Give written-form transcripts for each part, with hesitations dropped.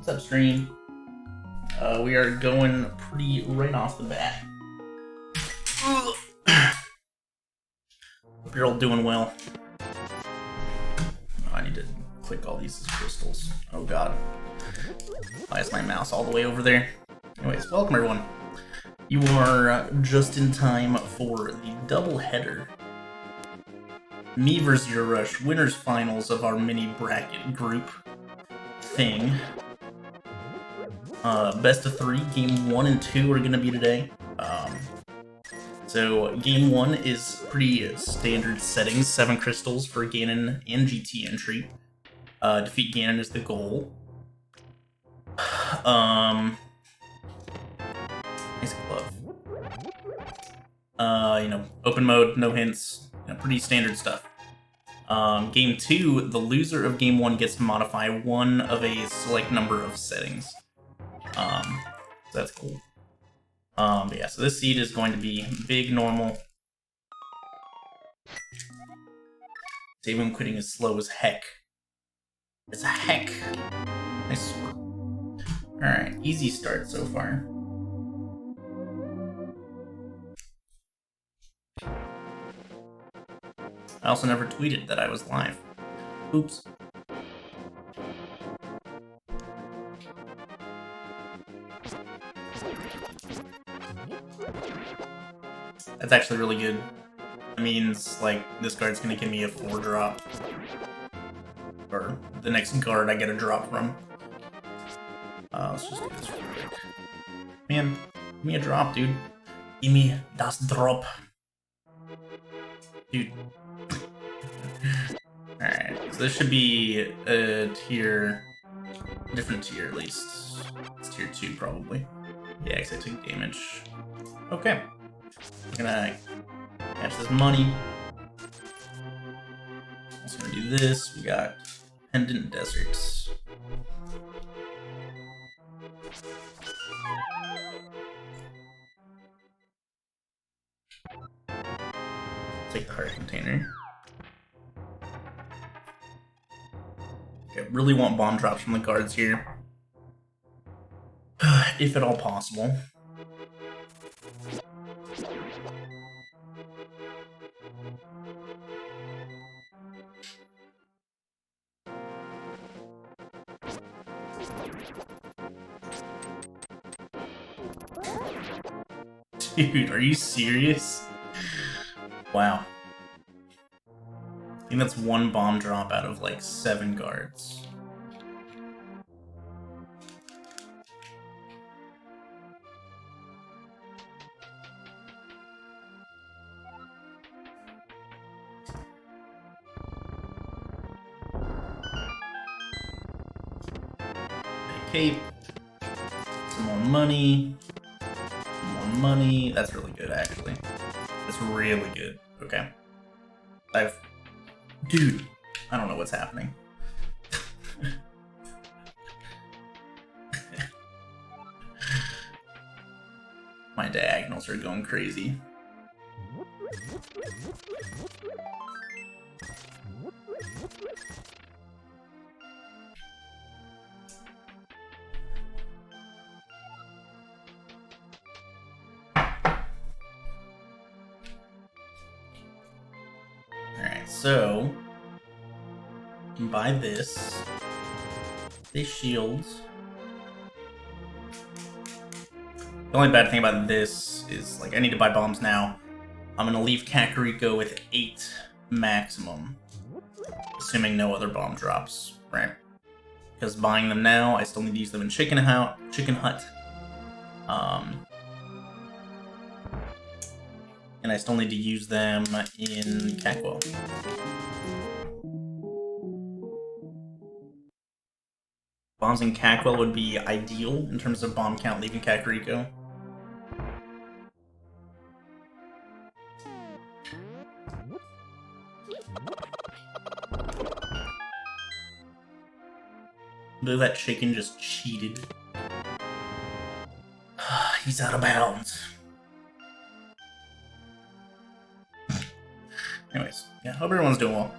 What's up, stream? We are going pretty right off the bat. Hope you're all doing well. Oh, I need to click all these as crystals. Oh god. Why is my mouse all the way over there? Anyways, welcome everyone. You are just in time for the double header. Me vs. Zerorush, winners finals of our mini bracket group thing. Best of 3, game 1 and 2 are gonna be today. So game 1 is pretty standard settings, 7 crystals for ganon and GT entry. Defeat ganon is the goal. Nice glove. Open mode, no hints, pretty standard stuff. Game 2, the loser of game 1 gets to modify one of a select number of settings. So that's cool. But yeah, so this seed is going to be big, normal. Save him quitting is slow as heck. It's a heck. Nice sword. Alright, easy start so far. I also never tweeted that I was live. Oops. That's actually really good. That means, like, this card's gonna give me a 4-drop. Or the next guard I get a drop from. Let's just do this real quick. Man, give me a drop, dude. Give me das drop. Dude. Alright, so this should be a tier... different tier, at least. It's tier 2, probably. Yeah, because I took damage. Okay. I'm gonna catch this money. Also gonna do this. We got Pendant Deserts. Take the heart container. Okay, really want bomb drops from the guards here. If at all possible. Dude, are you serious? Wow. I think that's 1 bomb drop out of like 7 guards. Cape. Some more money. Money. That's really good, actually. That's really good. Okay. Dude, I don't know what's happening. My diagonals are going crazy. So, you can buy this. They shields. The only bad thing about this is, like, I need to buy bombs now. I'm gonna leave Kakariko with 8 maximum. Assuming no other bomb drops, right? Because buying them now, I still need to use them in Chicken Hut. And I still need to use them in Cackwell. Bombs in Cackwell would be ideal in terms of bomb count leaving Kakariko. Though that chicken just cheated. He's out of bounds. Anyways, yeah, hope everyone's doing well.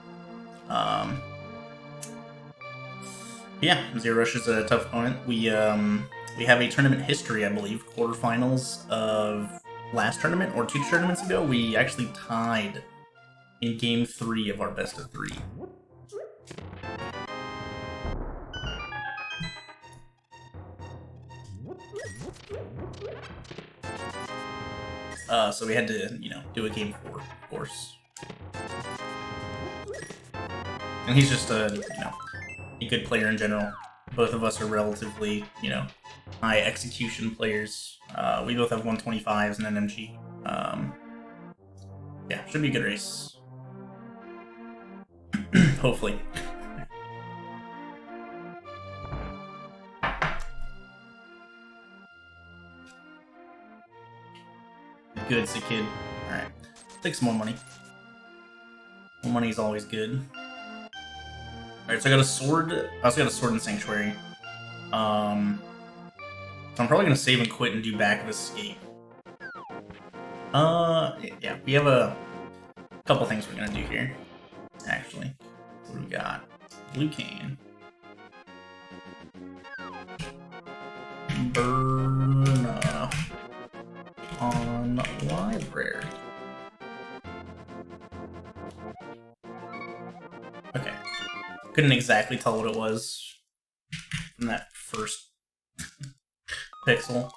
Yeah, Zerorush is a tough opponent. We have a tournament history, I believe, quarterfinals of last tournament or 2 tournaments ago. We actually tied in game 3 of our best of 3. So we had to, do a game 4, of course. And he's just a good player in general. Both of us are relatively, high execution players. We both have 125s and an MG. Yeah, should be a good race. Hopefully. Good, sick kid. Alright. Take some more money. More money is always good. Alright, so I got a sword. I also got a sword in Sanctuary. So I'm probably gonna save and quit and do back of escape. Yeah, we have a couple things we're gonna do here. Actually. What do we got? Blue can. Burn on library. Okay. Couldn't exactly tell what it was from that first pixel.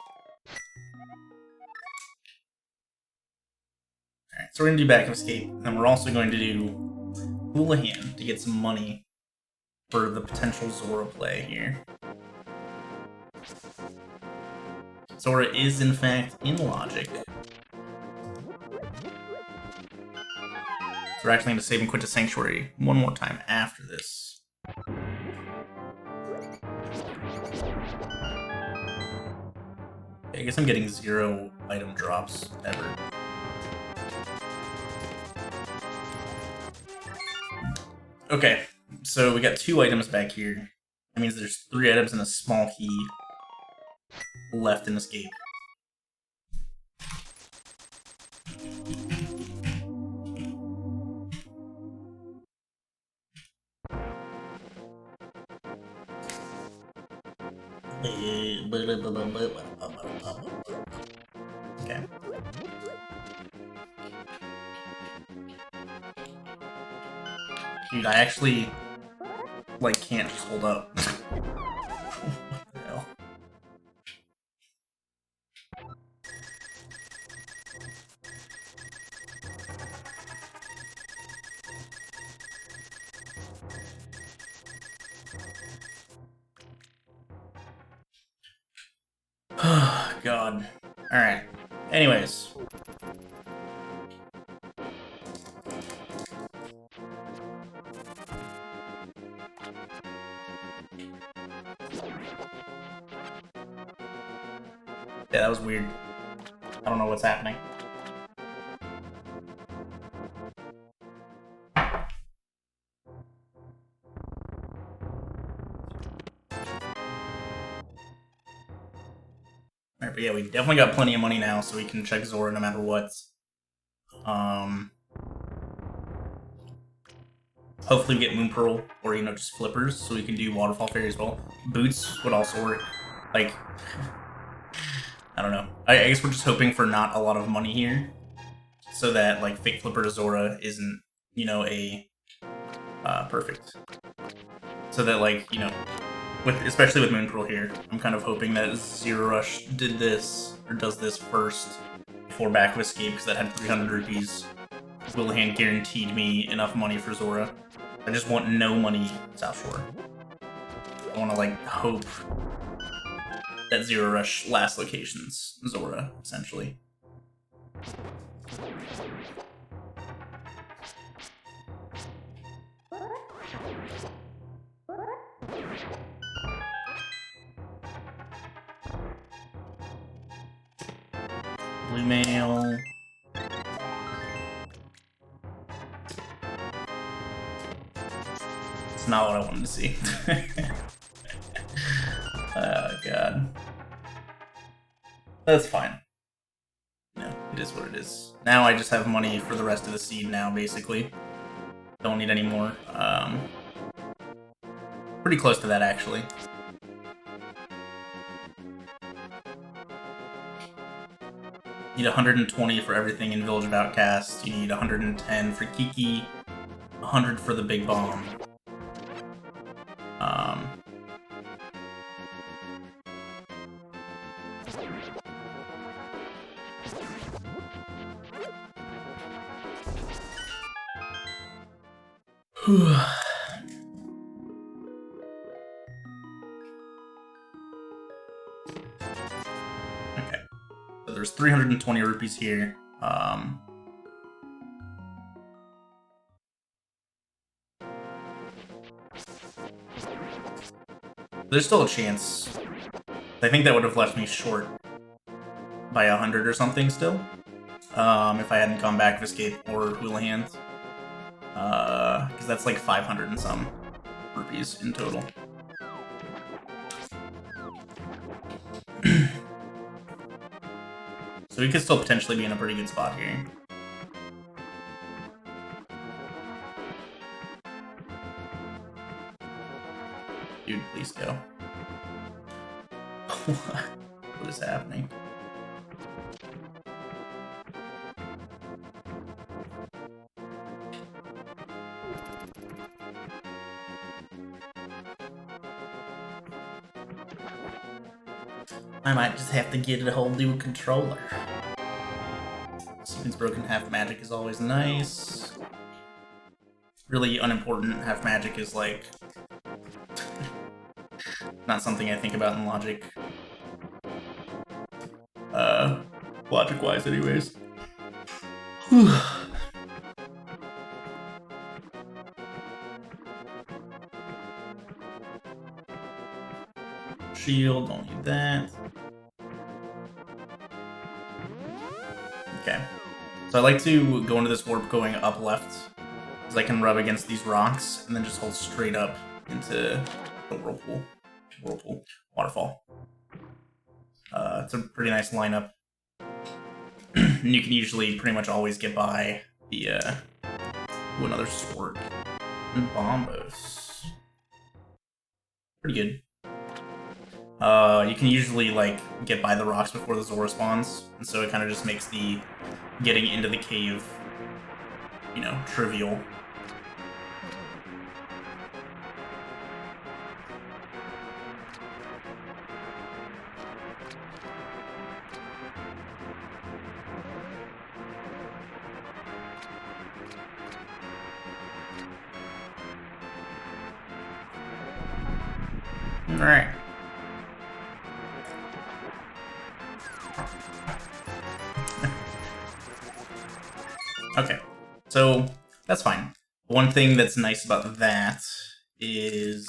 Alright, so we're gonna do back of escape, and we're also going to do Houlihan to get some money for the potential Zora play here. Zora is, in fact, in logic. So we're actually going to save and quit to Sanctuary one more time after this. Okay, I guess I'm getting 0 item drops ever. Okay, so we got 2 items back here. That means there's 3 items and a small key left in escape. Okay. Dude, I actually, can't just hold up. What the hell? God. Alright. Anyways. Yeah, that was weird. I don't know what's happening. Alright, but yeah, we definitely got plenty of money now, so we can check Zora no matter what. Hopefully we get Moon Pearl, or, just flippers, so we can do Waterfall Fairy as well. Boots would also work. I don't know. I guess we're just hoping for not a lot of money here, so that, Fake Flipper to Zora isn't, perfect. So that, especially with Moon Pearl here, I'm kind of hoping that Zerorush did this, or does this first, before Back of Escape, because that had 300 rupees. Houlihan guaranteed me enough money for Zora. I just want no money South Shore. I want to, hope that Zerorush last location's Zora, essentially. Blue mail. It's not what I wanted to see. Oh, God. That's fine. No, it is what it is. Now I just have money for the rest of the seed now, basically. Don't need any more. Pretty close to that, actually. You need 120 for everything in Village of Outcasts. You need 110 for Kiki, 100 for the Big Bomb. Okay, so there's 320 rupees here. There's still a chance. I think that would have left me short by 100 or something still, if I hadn't gone back of Escape or Hula Hands. Because that's like 500 and some rupees in total. So we could still potentially be in a pretty good spot here. Dude, please go. What is happening? I might just have to get a whole new controller. Sequence broken half magic is always nice. Really unimportant half magic is like not something I think about in logic. Logic-wise, anyways. Shield, don't need that. Okay. So I like to go into this warp going up left, because I can rub against these rocks, and then just hold straight up into the whirlpool. Waterfall. It's a pretty nice lineup. And you can usually pretty much always get by the, another sword. And Bombos. Pretty good. You can usually, like, get by the rocks before the Zora spawns, and so it kind of just makes the getting into the cave, you know, trivial. Alright. Okay, so that's fine. One thing that's nice about that is,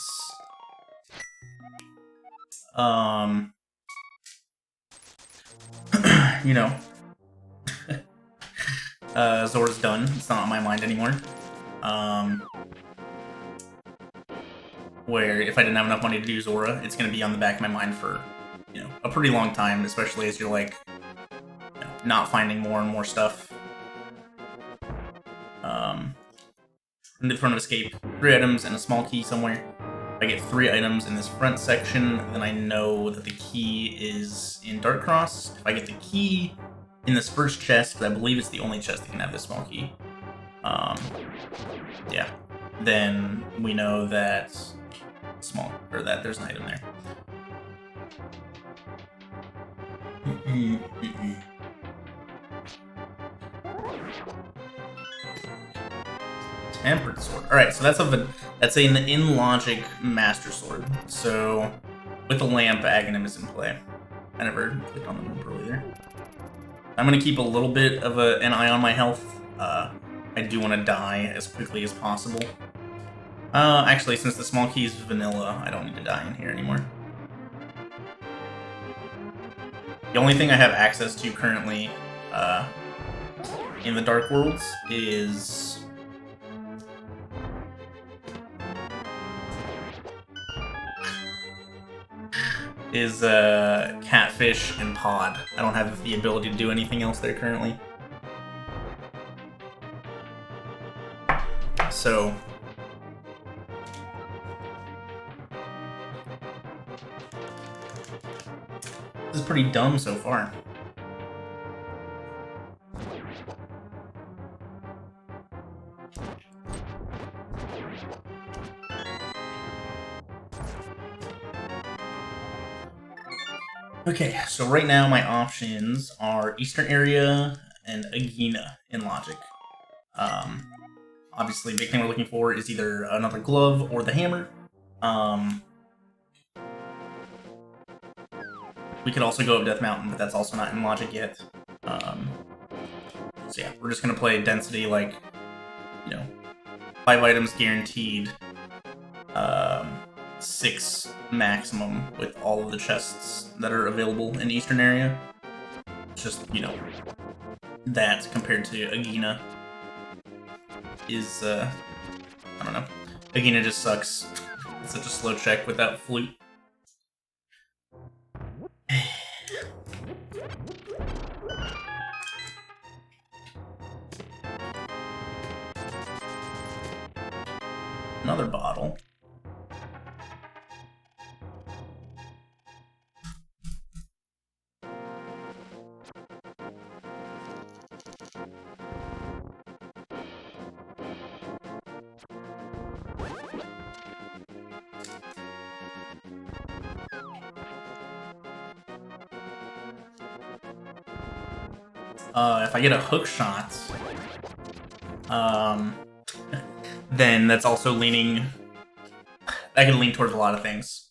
you know, Zora's done. It's not on my mind anymore. Where if I didn't have enough money to do Zora, it's going to be on the back of my mind for, you know, a pretty long time, especially as you're, like, you know, not finding more and more stuff. In the front of Escape, 3 items and a small key somewhere. If I get 3 items in this front section, then I know that the key is in Darkcross. If I get the key in this first chest, because I believe it's the only chest that can have this small key, yeah, then we know that that there's an item there. Tempered Sword. Alright, so that's an in-logic Master Sword. So, with the lamp, Aghanim is in play. I never clicked on the lamp earlier. I'm going to keep a little bit of an eye on my health. I do want to die as quickly as possible. Actually, since the small key is vanilla, I don't need to die in here anymore. The only thing I have access to currently in the Dark Worlds is Catfish and Pod. I don't have the ability to do anything else there currently. So This is pretty dumb so far. Okay, so right now my options are Eastern Area and Agina in Logic. Obviously, the big thing we're looking for is either another glove or the hammer. We could also go up Death Mountain, but that's also not in Logic yet. So yeah, we're just gonna play density like, you know, 5 items guaranteed, 6 maximum with all of the chests that are available in the Eastern Area. It's just, you know, that compared to Agina is, I don't know. Agina just sucks. It's such a slow check without flute. Another bottle. If I get a hook shot, then that's also leaning... I can lean towards a lot of things.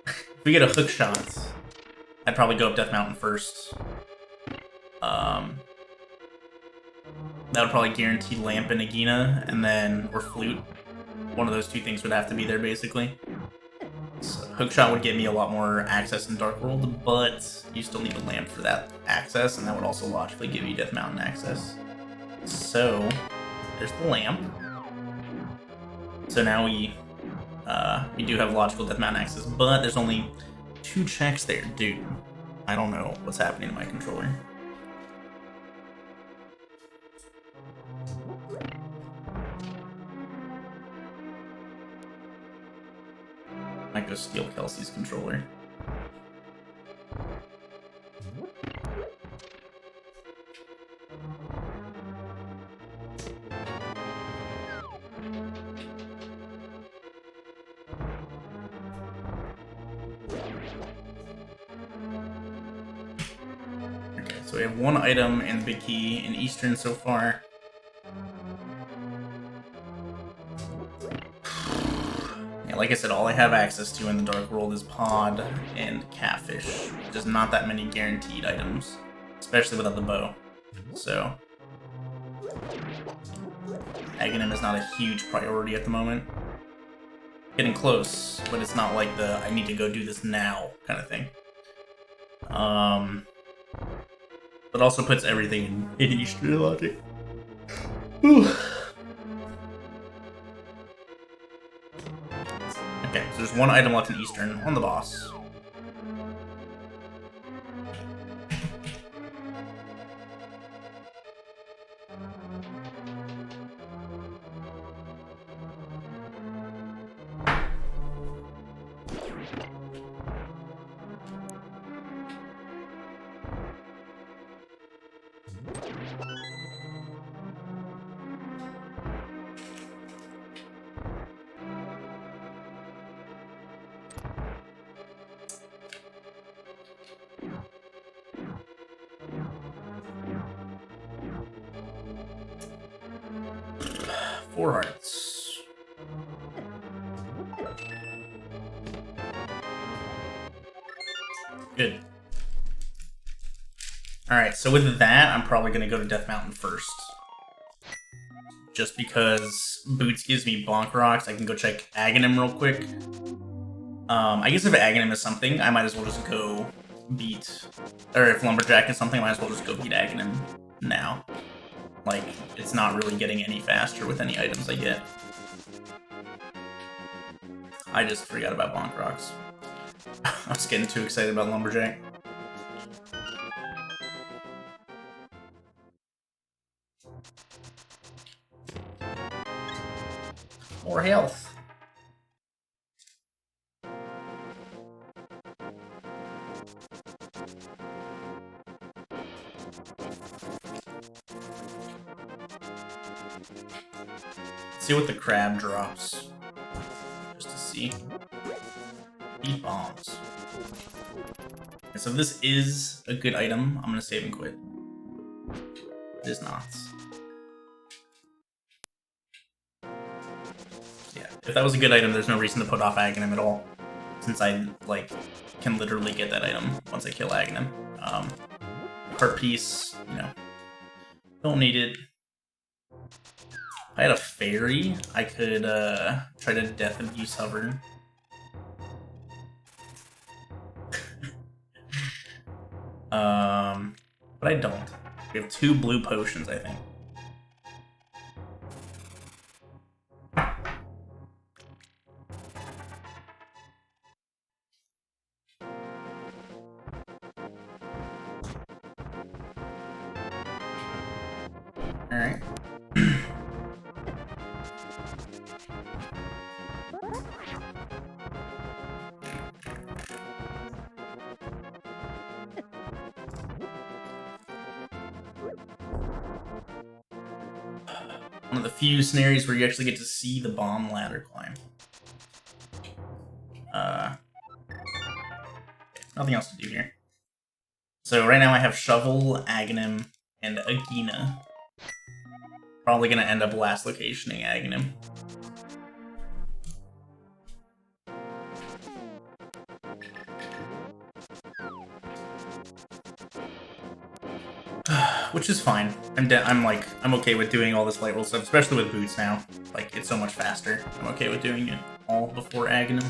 If we get a hook shot, I'd probably go up Death Mountain first. That would probably guarantee Lamp and Agina, and then, or Flute. One of those two things would have to be there, basically. So, Hookshot would get me a lot more access in Dark World, but you still need a Lamp for that access, and that would also logically give you Death Mountain access. So, there's the Lamp. So now we do have logical Death Mountain access, but there's only 2 checks there. Dude, I don't know what's happening to my controller. Might go steal Kelsey's controller. Okay, so we have 1 item and the big key in Eastern so far. Like I said, all I have access to in the Dark World is Pod and Catfish. Just not that many guaranteed items, especially without the bow. So, Aghanim is not a huge priority at the moment. Getting close, but it's not like the I need to go do this now kind of thing. But also puts everything in Eastern Logic. Whew. Okay, so there's 1 item left in Eastern on the boss. Four hearts. Good. Alright, so with that, I'm probably going to go to Death Mountain first. Just because Boots gives me Bonk Rocks, I can go check Aghanim real quick. I guess if Aghanim is something, I might as well just go beat... Or if Lumberjack is something, I might as well just go beat Aghanim now. Like, it's not really getting any faster with any items I get. I just forgot about Bonk Rocks. I was getting too excited about Lumberjack. More health. Let's see what the crab drops. Just to see. Eat bombs. Okay, so this is a good item. I'm gonna save and quit. It is not. Yeah, if that was a good item, there's no reason to put off Aghanim at all. Since I, like, can literally get that item once I kill Aghanim. Heart piece, you know, don't need it. If I had a fairy, I could try to death abuse hover. But I don't. We have 2 blue potions, I think. Alright. One of the few scenarios where you actually get to see the bomb ladder climb. Nothing else to do here. So right now I have Shovel, Aghanim, and Agina. Probably gonna end up last locationing Aghanim. Which is fine. I'm okay with doing all this light roll stuff, especially with boots now. Like, it's so much faster. I'm okay with doing it all before Aghanim.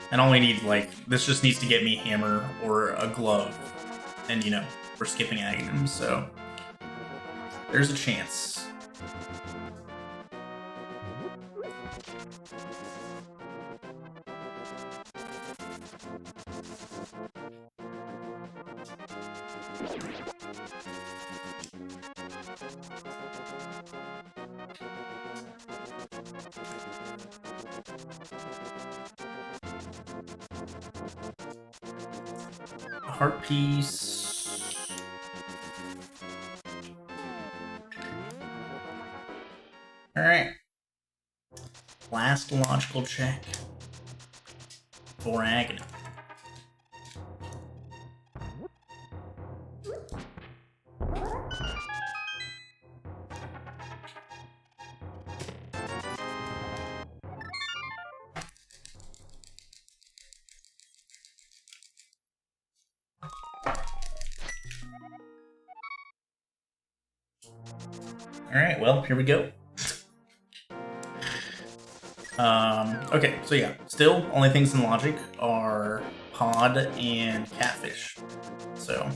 And all we need, like, this just needs to get me hammer or a glove. And, you know, we're skipping Aghanim, so there's a chance. Heart piece. Alright. Last logical check for Aghanim. Alright, well, here we go. Okay, so yeah, still, only things in logic are pod and catfish. So.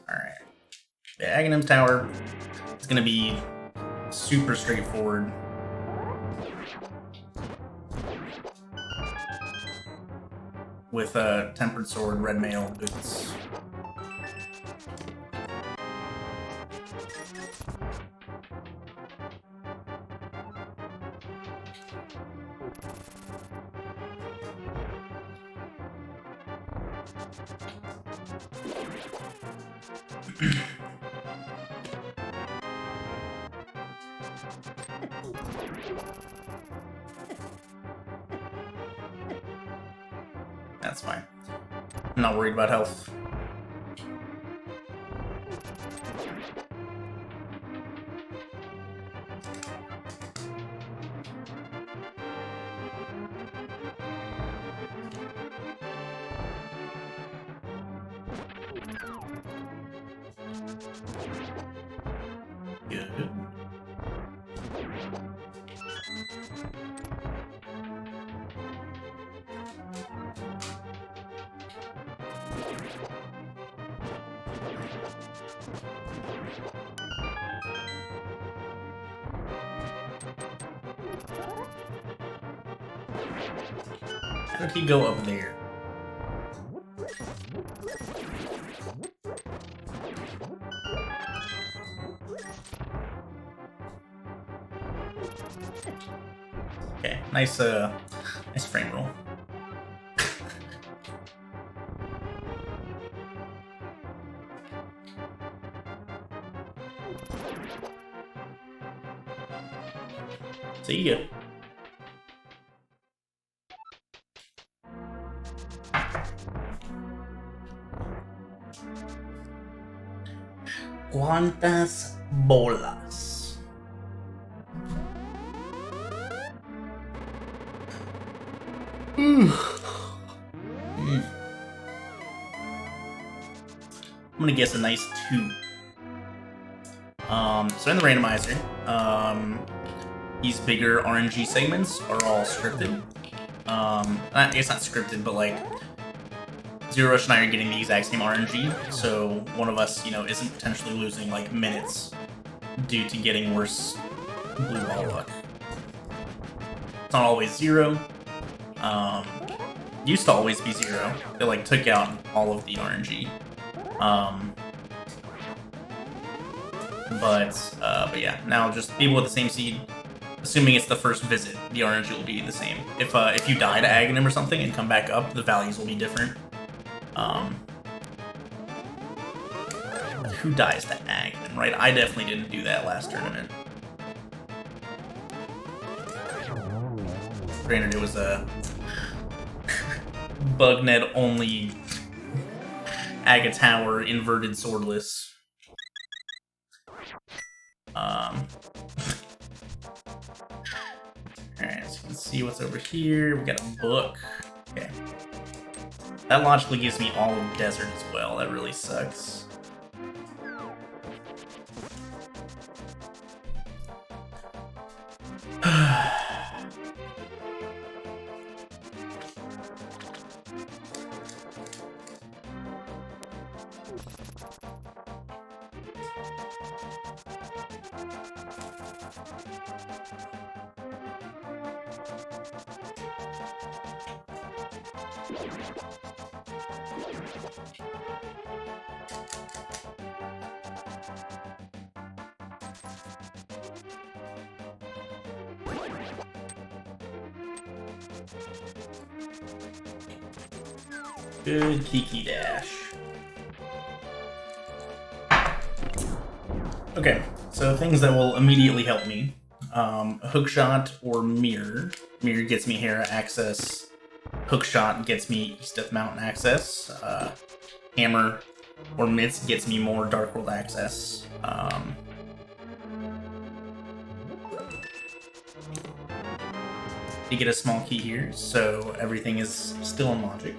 Alright. The Aghanim's Tower is going to be super straightforward. With a Tempered Sword, Red Mail, boots. That's fine. I'm not worried about health. Good. How did he go up there? Okay, nice frame roll. See ya. ¿Cuántas bolas? I'm gonna guess a nice 2. So in the randomizer, these bigger RNG segments are all scripted. I guess not scripted, but like Zerorush and I are getting the exact same RNG, so one of us, isn't potentially losing like minutes due to getting worse blue ball luck. It's not always 0. Used to always be 0. They like took out all of the RNG. But yeah, now just people with the same seed, assuming it's the first visit, the RNG will be the same. If you die to Aghanim or something and come back up, the values will be different. Who dies to Aghanim, right? I definitely didn't do that last tournament. Granted, it was a bugnet only Aga Tower inverted swordless. Alright, so you can see what's over here. We got a book. Okay. That logically gives me all of desert as well. That really sucks. Good Kiki Dash. Okay, so things that will immediately help me. Hookshot or Mirror. Mirror gets me Hera access. Hookshot gets me East Death Mountain access. Hammer or Mitz gets me more Dark World access. You get a small key here, so everything is still in logic.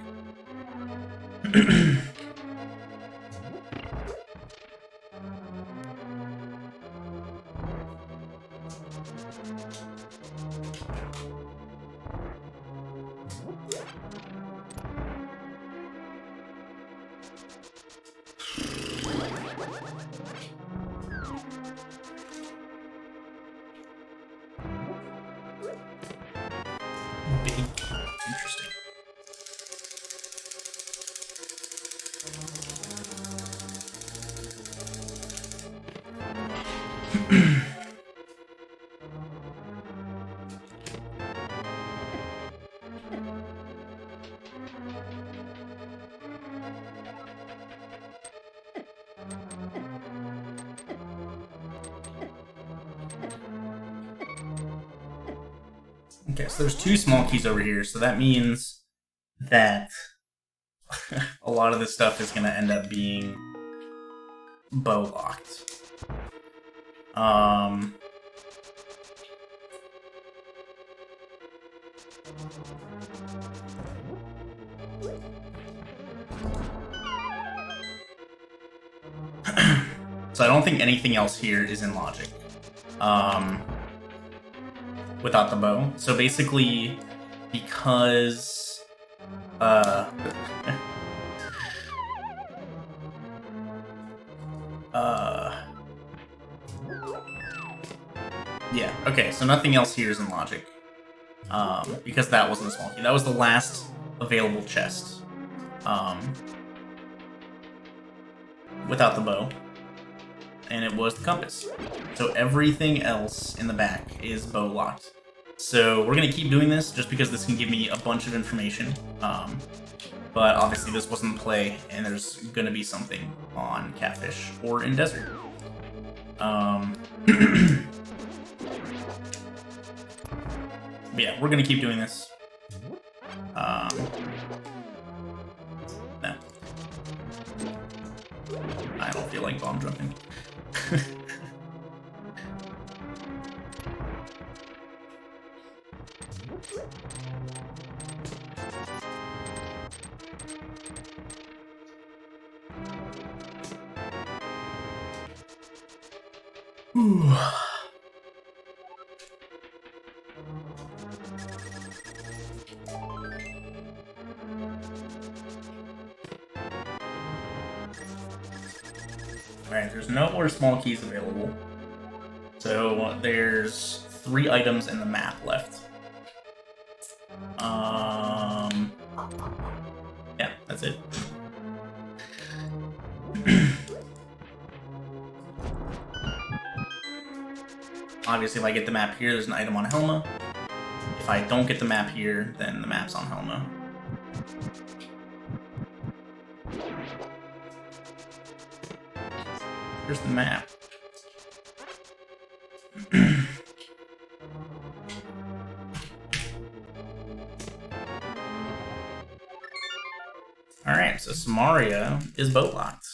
Big. Interesting. Okay, so there's 2 small keys over here, so that means that a lot of this stuff is going to end up being bow locked. So I don't think anything else here is in logic. Without the bow. So basically, because yeah, okay, so nothing else here is in logic. because that wasn't a small key. That was the last available chest without the bow, and it was the compass. So everything else in the back is bow locked. So we're gonna keep doing this just because this can give me a bunch of information. But obviously this wasn't play, and there's gonna be something on Catfish or in Desert. Yeah, we're gonna keep doing this. No. I don't feel like bomb jumping. Alright, there's no more small keys available. So there's 3 items in the map left. Yeah, that's it. Obviously, if I get the map here, there's an item on Helma. If I don't get the map here, then the map's on Helma. Here's the map. Alright, so Samaria is boat locked.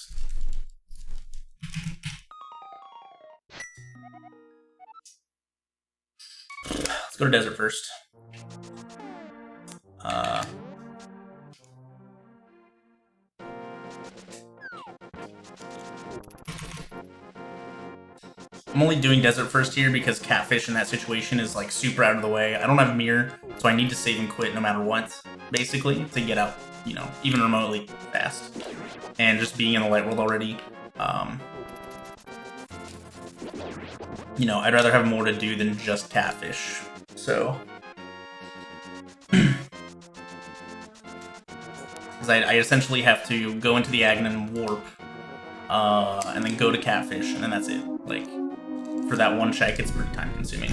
Let's go to Desert first. I'm only doing Desert first here because Catfish in that situation is like super out of the way. I don't have Mirror, so I need to save and quit no matter what, basically, to get out, you know, even remotely fast. And just being in the light world already, you know, I'd rather have more to do than just Catfish. So, because I essentially have to go into the Aghanim warp, and then go to Catfish, and then that's it. Like, for that one check, it's pretty time consuming.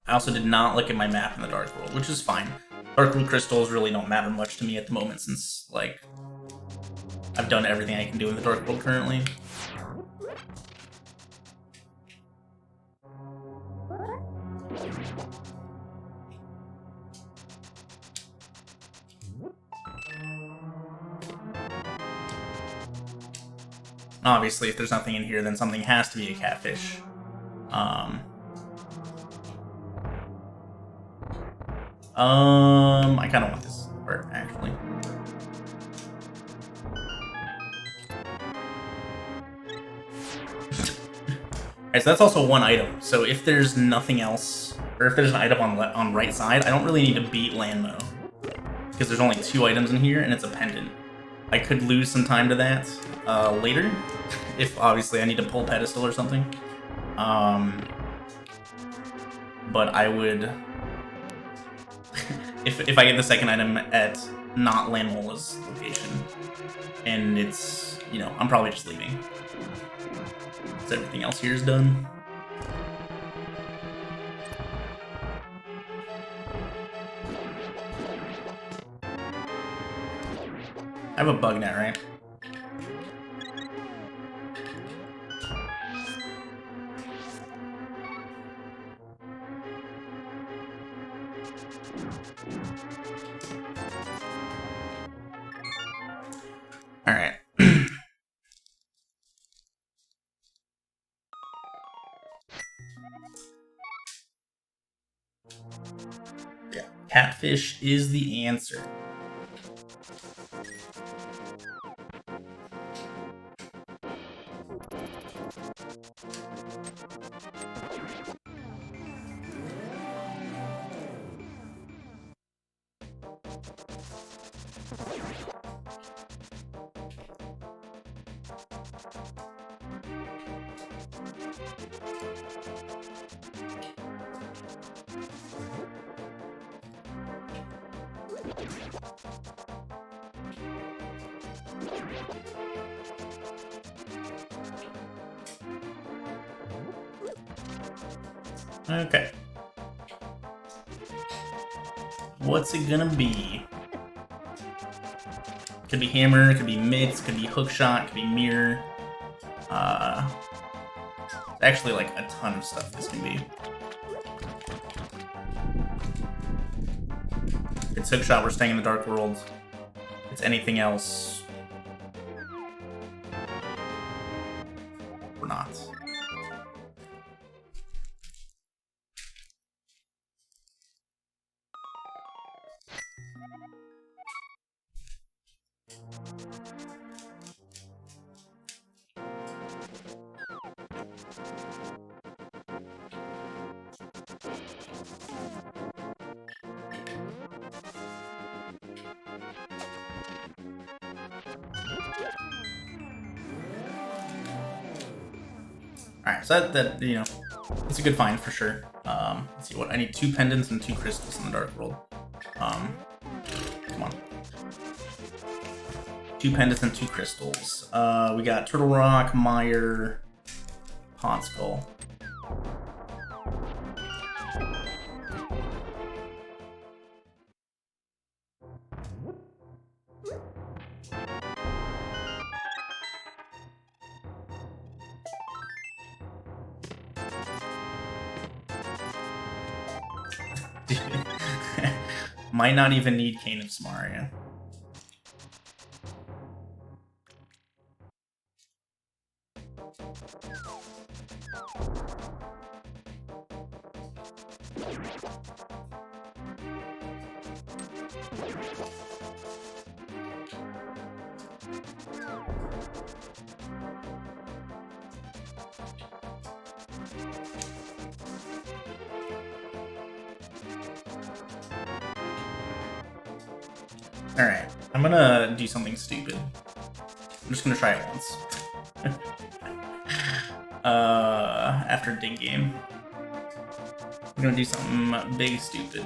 I also did not look at my map in the Dark World, which is fine. Dark World crystals really don't matter much to me at the moment since, like, I've done everything I can do in the Dark World currently. Obviously, if there's nothing in here, then something has to be a Catfish. I kind of want this part, actually. Alright, so that's also one item. So if there's nothing else, or if there's an item on right side, I don't really need to beat Landmo. Because there's only 2 items in here, and it's a pendant. I could lose some time to that later, if obviously I need to pull pedestal or something. But I would, if I get the second item at not Landmola's location, and it's, you know, I'm probably just leaving. So everything else here is done. I have a bug net, right? All right. Yeah, Catfish is the answer. Okay. What's it gonna be? Could be hammer, could be mitts, could be hook shot, could be mirror. Actually, like a ton of stuff this can be. If it's hook shot, we're staying in the dark world. If it's anything else, we're not. Alright, so that you know, it's a good find for sure. Let's see what I need: 2 pendants and 2 crystals in the dark world. Come on. 2 pendants and 2 crystals. We got Turtle Rock, Mire, Pot Skull. Might not even need Cane of Samaria. Alright, I'm gonna do something stupid. I'm just gonna try it once. After Dig Game. I'm gonna do something big stupid.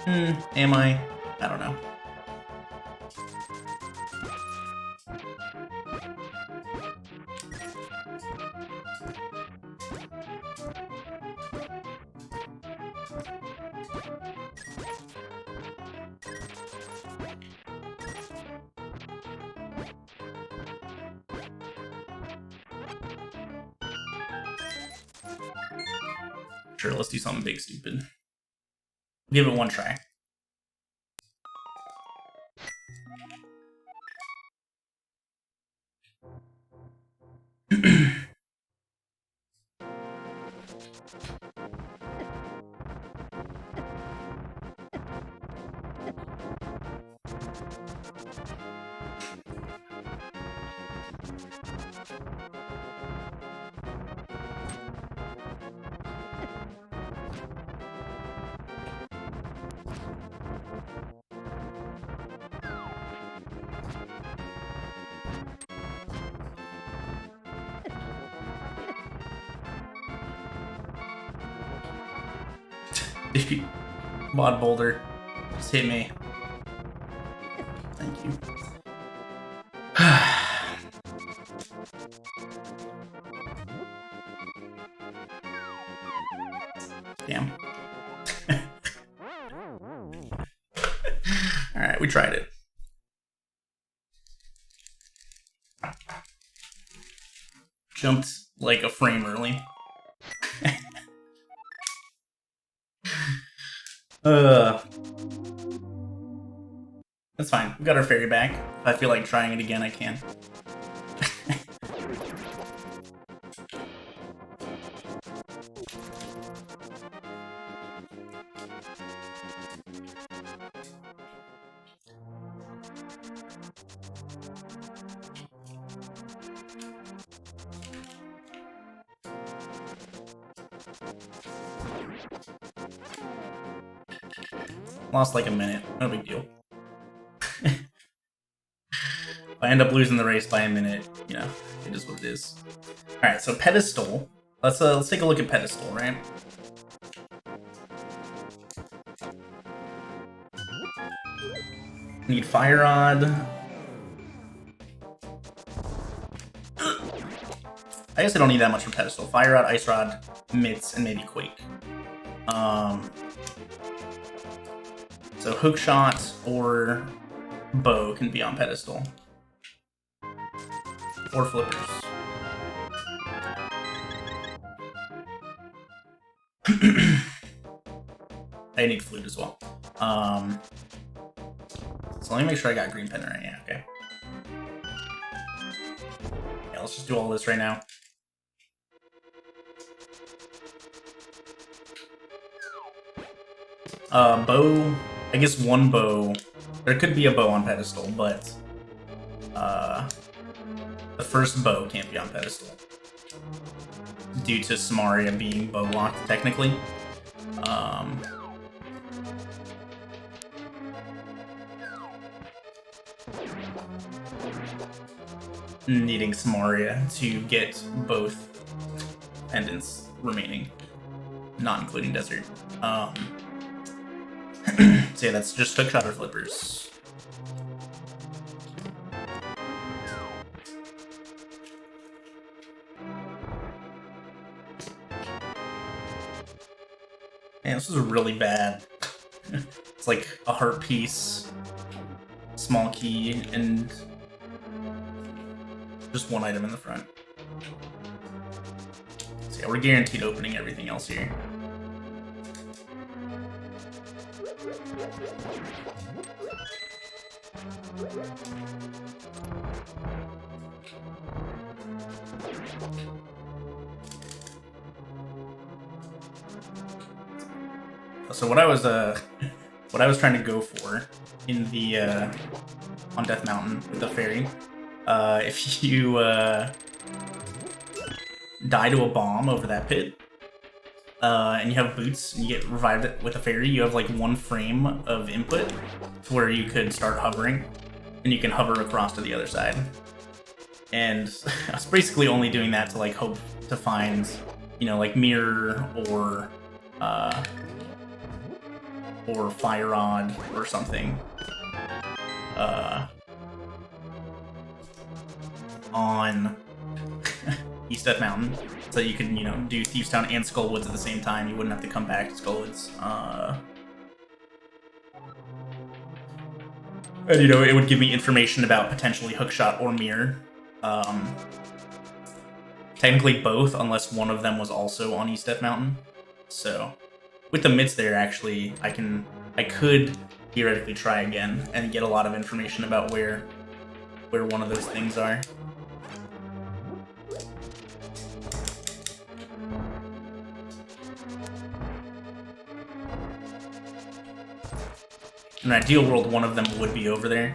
Am I? I don't know. Sure, let's do something big stupid. Give it one try. Mod Boulder, just hit me. Thank you. Damn. Alright, we tried it. Jumped like a frame early. That's fine. We got our fairy back. If I feel like trying it again, I can. Lost like a minute. No big deal. If I end up losing the race by a minute, you know, It is what it is. All right, so pedestal. Let's take a look at pedestal, right? Need fire rod. I guess I don't need that much from pedestal. Fire rod, ice rod, mitts, and maybe quake. So hook shot or bow can be on pedestal. Or flippers. I need flute as well. So let me make sure I got green pen right. Yeah, okay. Yeah, let's just do all this right now. Bow, I guess one bow. There could be a bow on pedestal, but the first bow can't be on pedestal due to Samaria being bow locked technically. Needing Samaria to get both pendants remaining, not including desert. So yeah, that's just hook shot or flippers. Man, this is really bad. It's like a heart piece, small key, and just one item in the front. So yeah, we're guaranteed opening everything else here. So what I was trying to go for in the on Death Mountain with the fairy, if you die to a bomb over that pit, and you have boots and you get revived with a fairy, you have like one frame of input to where you could start hovering, and you can hover across to the other side. And I was basically only doing that to like hope to find, you know, like mirror or fire rod or something on East Death Mountain, so you could, you know, do Thieves Town and Skullwoods at the same time. You wouldn't have to come back to Skullwoods. And, you know, it would give me information about potentially hookshot or mirror. Technically both, unless one of them was also on East Death Mountain. So with the mitts there, actually, I could theoretically try again and get a lot of information about where one of those things are. In an ideal world, one of them would be over there.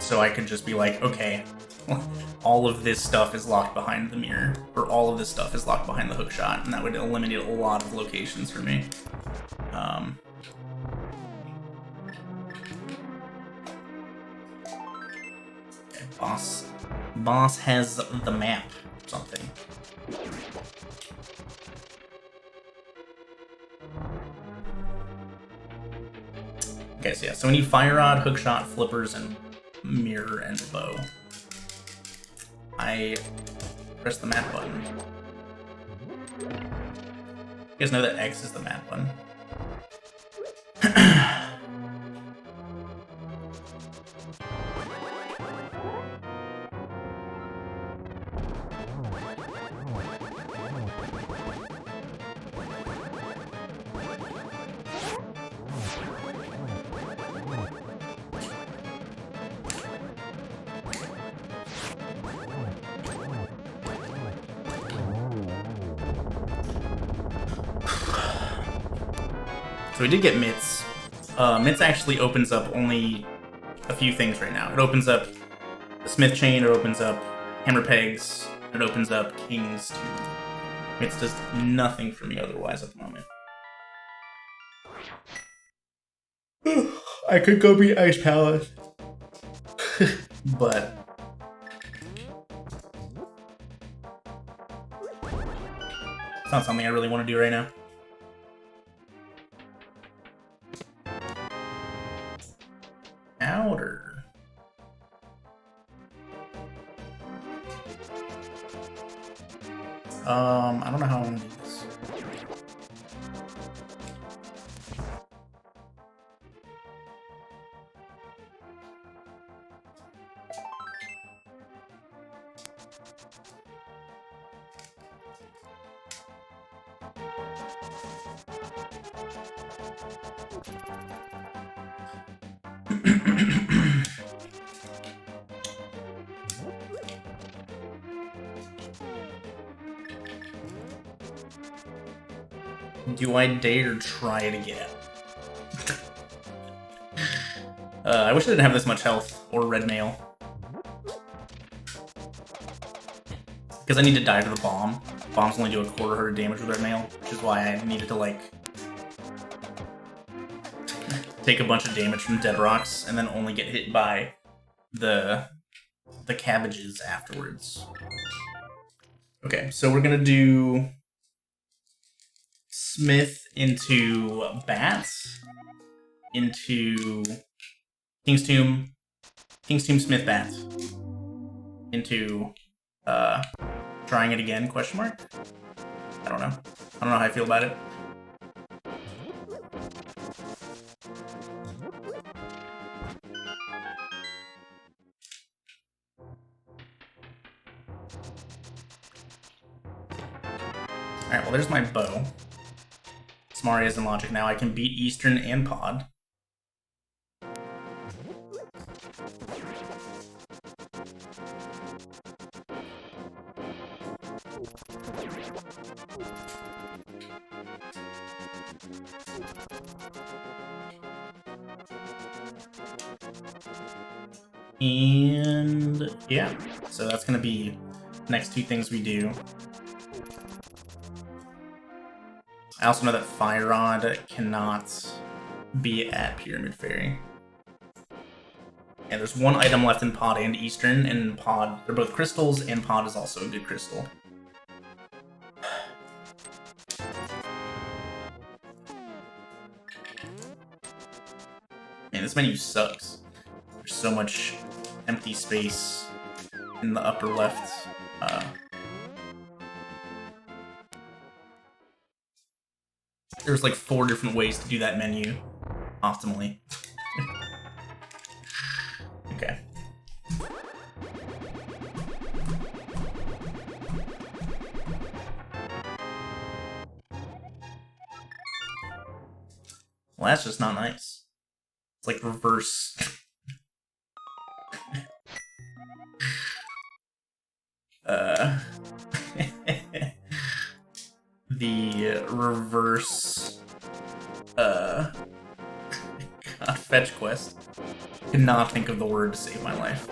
So I could just be like, okay, all of this stuff is locked behind the mirror, or all of this stuff is locked behind the hookshot, and that would eliminate a lot of locations for me. Okay, boss has the map, something. Okay, so yeah, so we need fire rod, hookshot, flippers, and mirror and bow. I press the map button. You guys know that X is the map button. So we did get mitts. Mitts actually opens up only a few things right now. It opens up the smith chain, it opens up hammer pegs, it opens up kings too. Mitts does nothing for me otherwise at the moment. I could go beat Ice Palace. But not something I really want to do right now. Outer. I don't know how I want to do this. Do I dare try it again? I wish I didn't have this much health or red mail. Because I need to die to the bomb. Bombs only do a quarter heart of damage with red mail, which is why I needed to, like, take a bunch of damage from dead rocks and then only get hit by the cabbages afterwards. Okay, so we're gonna do Smith into Bats, into King's Tomb, Smith, Bats, into trying it again, question mark? I don't know. I don't know how I feel about it. Alright, well there's my bow. Smart is in logic now. I can beat Eastern and Pod. And yeah, so that's gonna be the next two things we do. I also know that Fire Rod cannot be at Pyramid Fairy. And there's one item left in Pod and Eastern, and Pod, they're both crystals, and Pod is also a good crystal. Man, this menu sucks. There's so much empty space in the upper left. There's like 4 different ways to do that menu optimally. Okay. Well, that's just not nice. It's like reverse. The reverse God, fetch quest. Could not think of the word to save my life.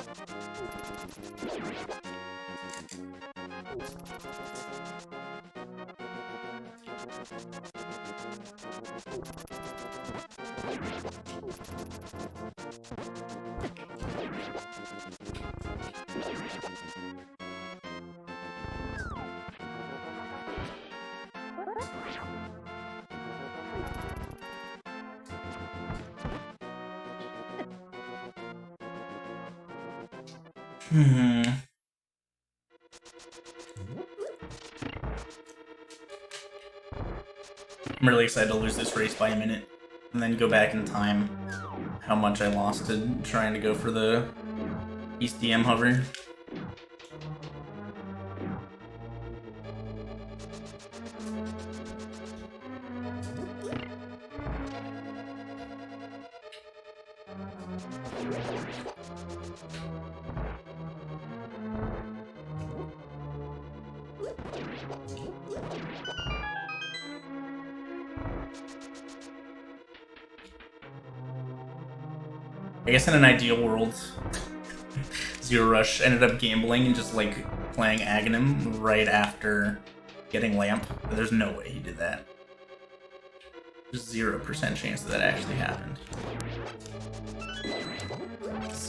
I'm really excited to lose this race by a minute, and then go back in time how much I lost to trying to go for the East DM hover. I guess in an ideal world, Zerorush ended up gambling and just like playing Aghanim right after getting Lamp, but there's no way he did that. There's 0% chance that actually happened.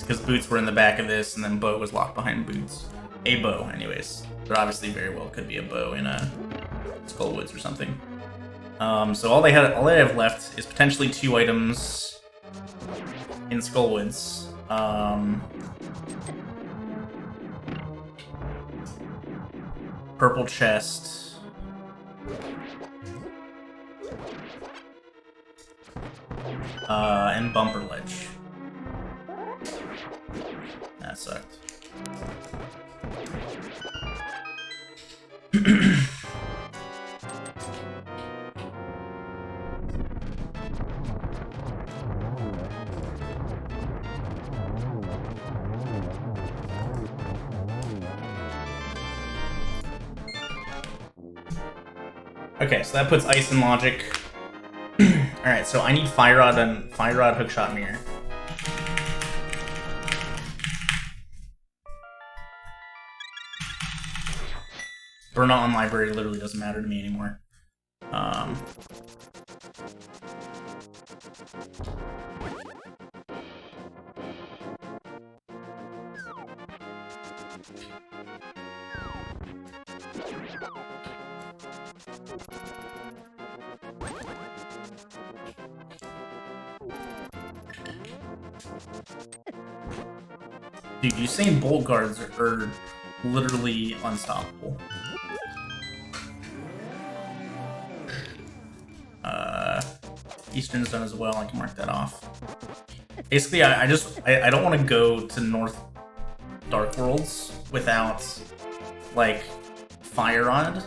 Because Boots were in the back of this, and then Bow was locked behind Boots. A Bow, anyways. There obviously very well could be a Bow in a Skullwoods or something. So all they have left is potentially 2 items in Skullwoods. Purple chest. And bumper ledge. That sucked. Okay, so that puts ice in logic. Alright, so I need Fire Rod and Fire Rod, Hookshot, Mirror. Burnout on Library literally doesn't matter to me anymore. Dude, Usain Bolt guards are literally unstoppable. Eastern's done as well, I can mark that off. Basically, I don't want to go to North Dark Worlds without, like, Fire Rod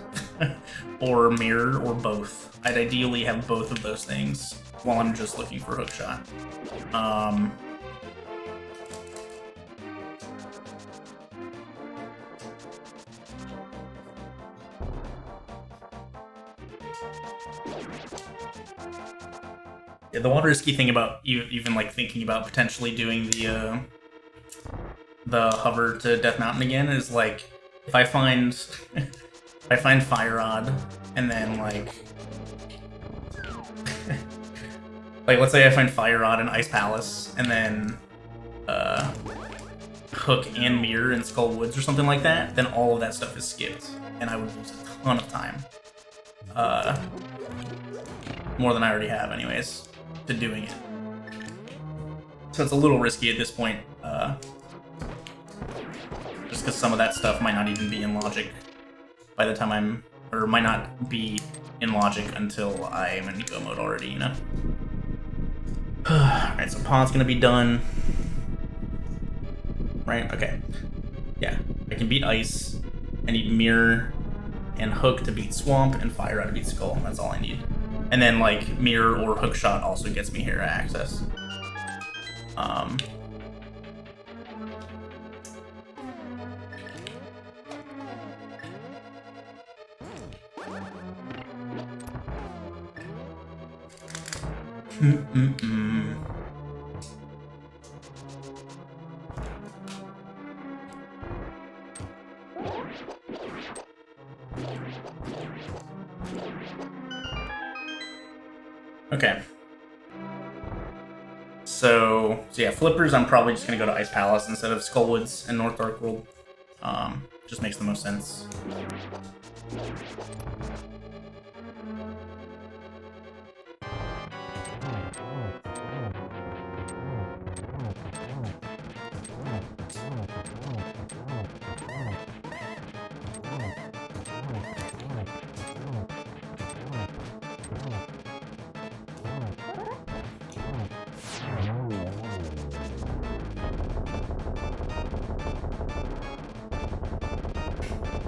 or Mirror or both. I'd ideally have both of those things while I'm just looking for Hookshot. Yeah, the one risky thing about even like thinking about potentially doing the hover to Death Mountain again is like if I find Fire Rod and then like like let's say I find Fire Rod in Ice Palace and then Hook and Mirror in Skull Woods or something like that, then all of that stuff is skipped and I would lose a ton of time. More than I already have anyways. To doing it. So it's a little risky at this point, just because some of that stuff might not even be in logic by the time or might not be in logic until I am in go mode already, you know? Alright, so Pod's gonna be done. Right, okay. Yeah, I can beat Ice. I need Mirror and Hook to beat Swamp and Fire Rod to beat Skull. That's all I need. And then, like, Mirror or Hookshot also gets me here access. Okay. So yeah, Flippers, I'm probably just gonna go to Ice Palace instead of Skullwoods and North Dark World. Just makes the most sense.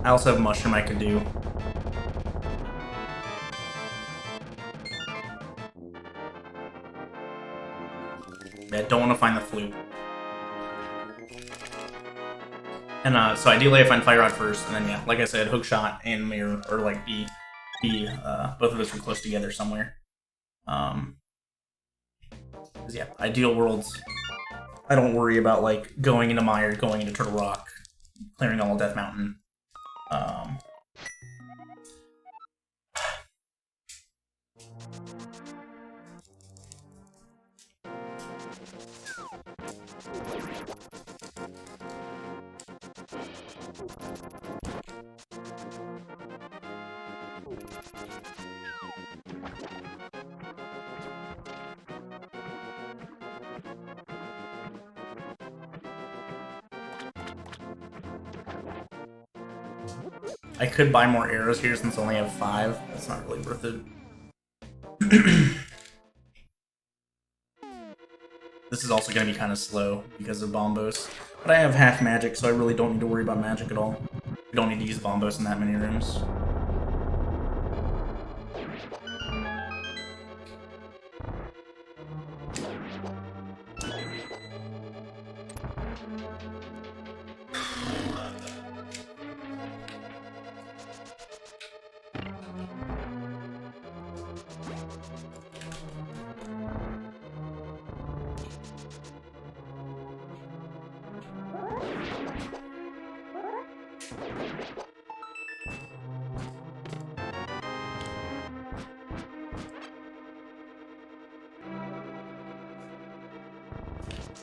I also have Mushroom I could do. Yeah, don't want to find the flute. And so ideally I find Fire Rod first, and then yeah, like I said, Hookshot and Mirror, or like both of those are close together somewhere. 'Cause yeah, ideal worlds, I don't worry about like going into Mire, going into Turtle Rock, clearing all of Death Mountain. I could buy more arrows here since I only have 5. That's not really worth it. This is also going to be kind of slow because of Bombos. But I have half magic, so I really don't need to worry about magic at all. I don't need to use Bombos in that many rooms.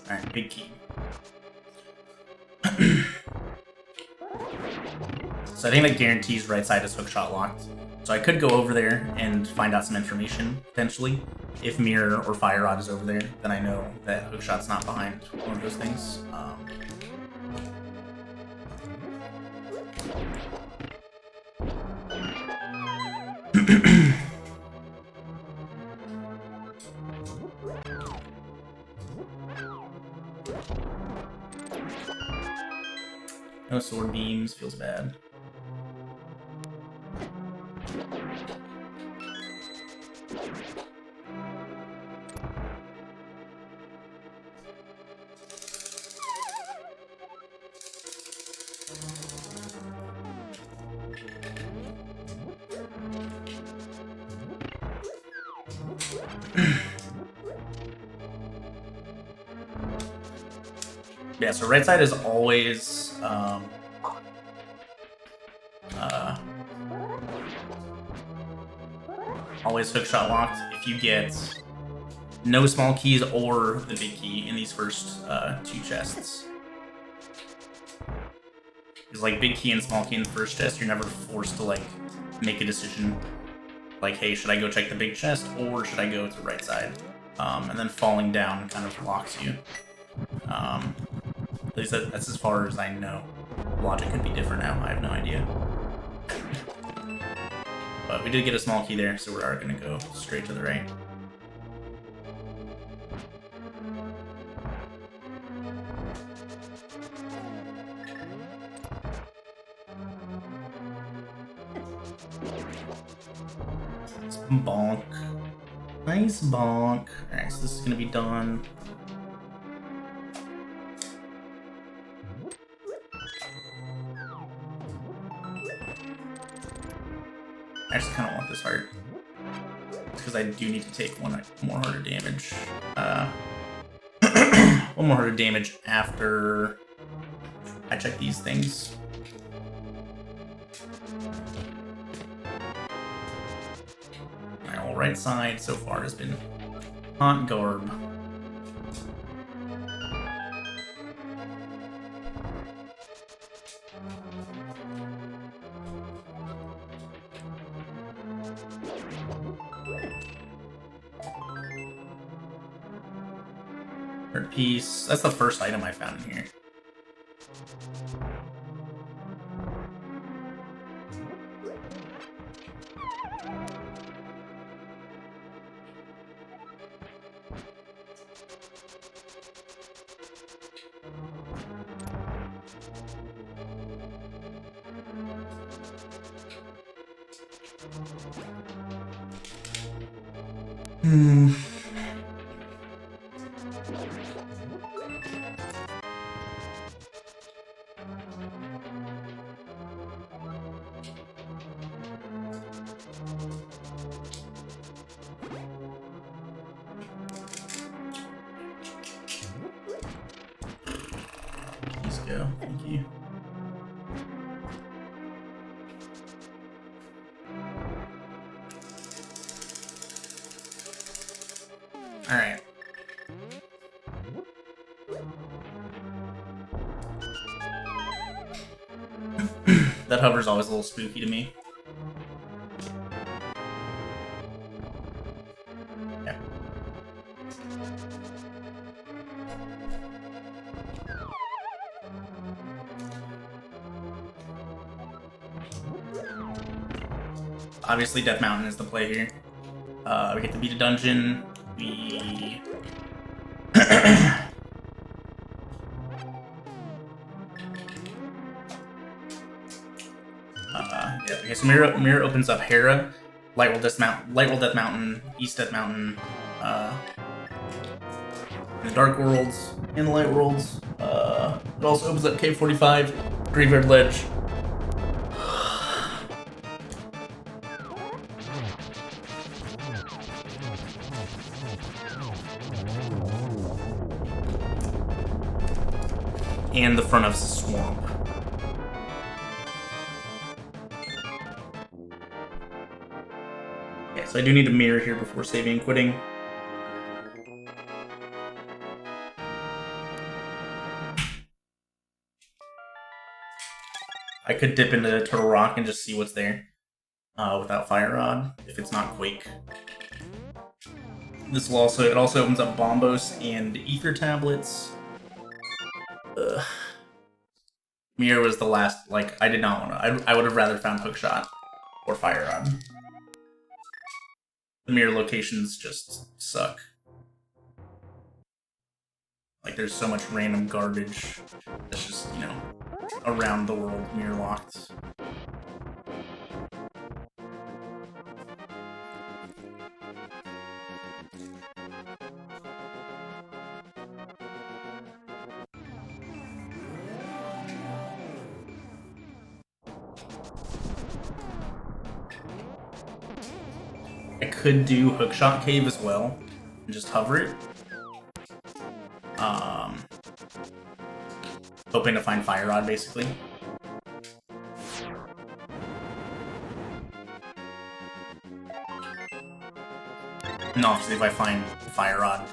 Alright, big key. So I think that guarantees right side is hookshot locked. So I could go over there and find out some information, potentially. If mirror or fire rod is over there, then I know that hookshot's not behind one of those things. No sword beams, feels bad. Yeah, so right side is always always hookshot locked if you get no small keys or the big key in these first 2 chests. Because like big key and small key in the first chest, you're never forced to like make a decision. Like, hey, should I go check the big chest or should I go to the right side? And then falling down kind of locks you. At least that's as far as I know. Logic could be different now, I have no idea. But we did get a small key there, so we are going to go straight to the right. Bonk. Nice bonk. Alright, so this is going to be done. I just kind of want this heart. Because I do need to take one more heart of damage. One more heart of damage after I check these things. My whole right side so far has been hot garb. Piece. That's the first item I found in here. Go. Thank you. All right. That hover's always a little spooky to me. Obviously, Death Mountain is the play here. We get to beat a dungeon. We... yeah, okay, so Mirror opens up Hera, Lightwell Death Mountain, East Death Mountain, in the Dark Worlds, in the Light Worlds. It also opens up Cave 45, Graveyard Ledge. And the front of the swamp. Okay, so I do need to mirror here before saving and quitting. I could dip into Turtle Rock and just see what's there without Fire Rod, if it's not Quake. This will also, it also opens up Bombos and Ether Tablets. Ugh. Mirror was the last, like, I did not want to, I would have rather found Hookshot or Fire Rod. The mirror locations just suck. Like, there's so much random garbage that's just, you know, around the world mirror locked. I could do Hookshot Cave as well, and just hover it. Hoping to find Fire Rod, basically. And obviously if I find Fire Rod,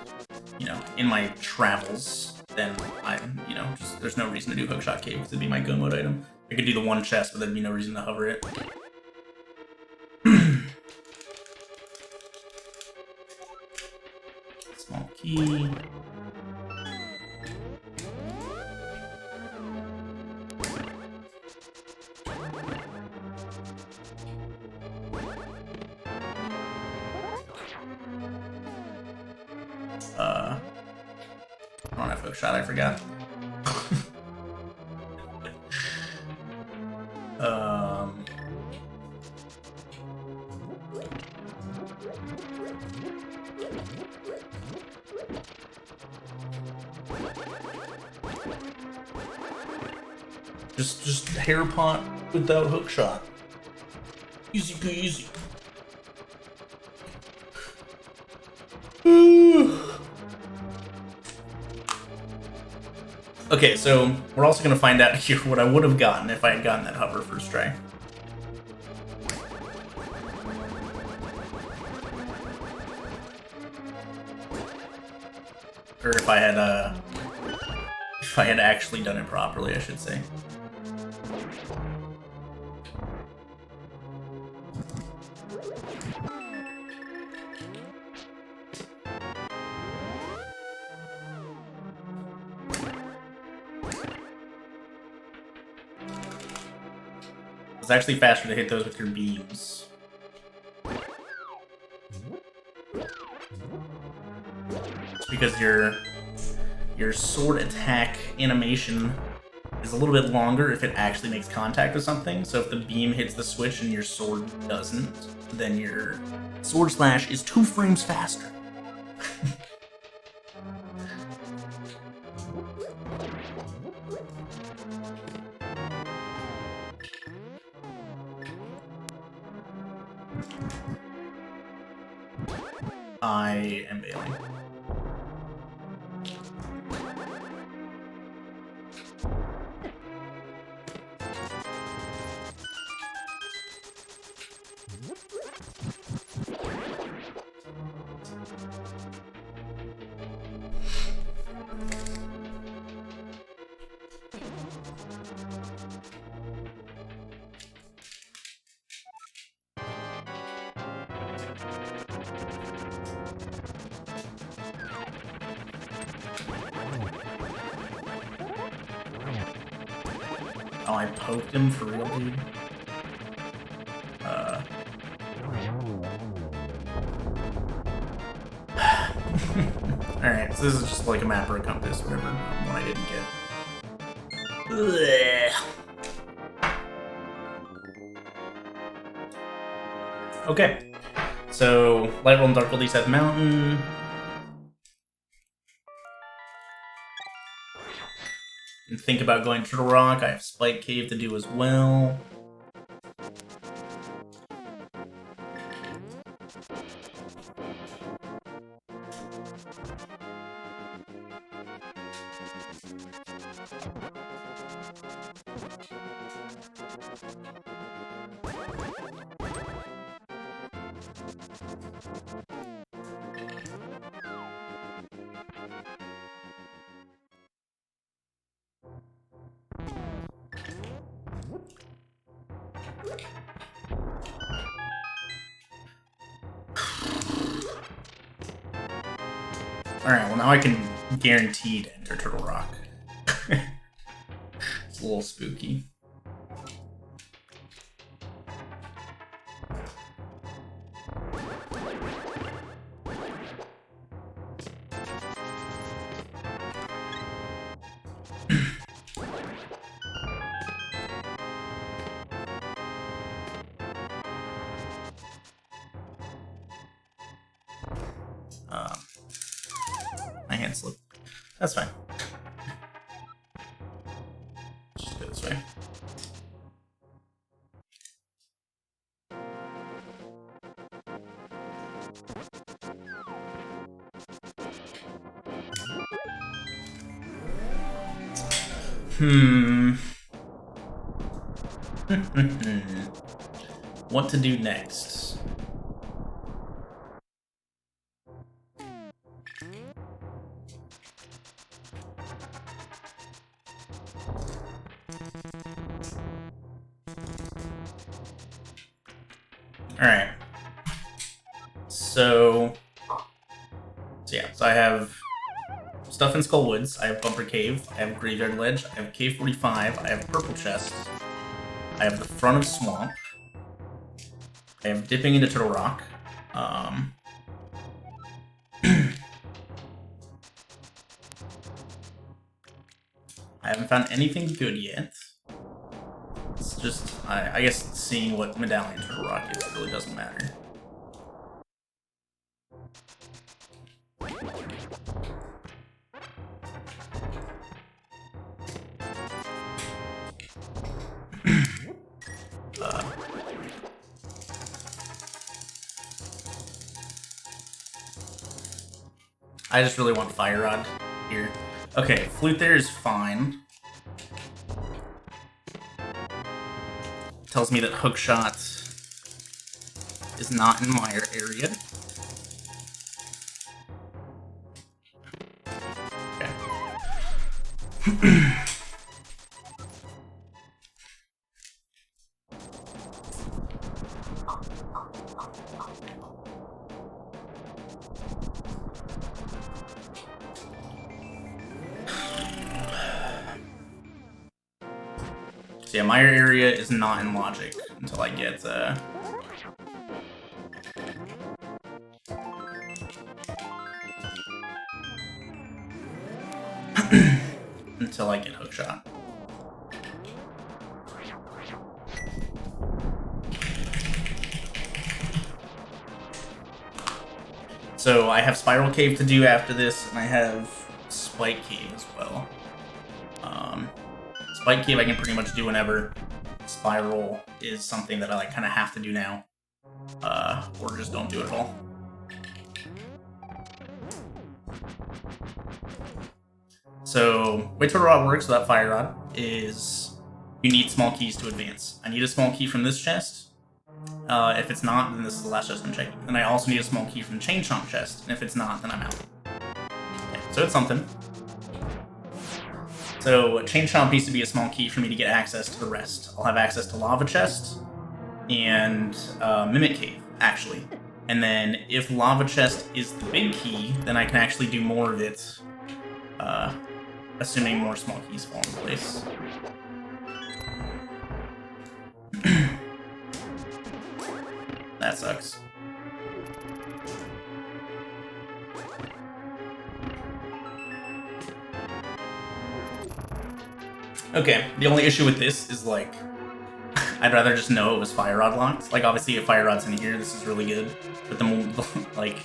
you know, in my travels, then I'm, you know, just, there's no reason to do Hookshot Cave, because it'd be my go mode item. I could do the one chest, but there'd be no reason to hover it. Small key. I don't have Hookshot, I forgot. Just hair pot without Hookshot. Easy peasy. Okay, so we're also going to find out here what I would have gotten if I had gotten that hover first try. Or if I had actually done it properly, I should say. It's actually faster to hit those with your beams. It's because your sword attack animation is a little bit longer if it actually makes contact with something. So if the beam hits the switch and your sword doesn't, then your sword slash is 2 frames faster. I am bailing. Oh, I poked him for real, dude? Alright, so this is just like a map or a compass, whatever one I didn't get. Ugh. Okay, so Light World and Dark World each have Mountain. And think about going to Turtle Rock. I have Spike Cave to do as well. Alright, well now I can guarantee to enter Turtle Rock. It's a little spooky. My hand slipped. That's fine. Just go this way. What to do next? Alright. So I have stuff in Skull Woods, I have Bumper Cave, I have Graveyard Ledge, I have Cave 45, I have Purple Chest, I have the front of Swamp, I have Dipping into Turtle Rock, I haven't found anything good yet. It's just, I guess seeing what Medallion Turtle Rock is really doesn't matter. I just really want Fire Rod here. Okay, Flute there is fine. Tells me that Hookshot is not in my area. Okay. So yeah, my area is not in Logic until I get until I get Hookshot. So I have Spiral Cave to do after this, and I have Spike Cave as well. Spike Cave I can pretty much do whenever. Spiral is something that I kind of have to do now, or just don't do it at all. So, way Turtle Rod works without Fire Rod is you need small keys to advance. I need a small key from this chest. If it's not, then this is the last chest I'm checking. And I also need a small key from the Chain Chomp chest, and if it's not, then I'm out. Okay, so it's something. So Chain Chomp needs to be a small key for me to get access to the rest. I'll have access to Lava Chest and Mimic Cave, actually. And then if Lava Chest is the big key, then I can actually do more of it, assuming more small keys fall into place. That sucks. Okay, the only issue with this is, like, I'd rather just know it was Fire Rod locked. Like, obviously, if Fire Rod's in here, this is really good. But like,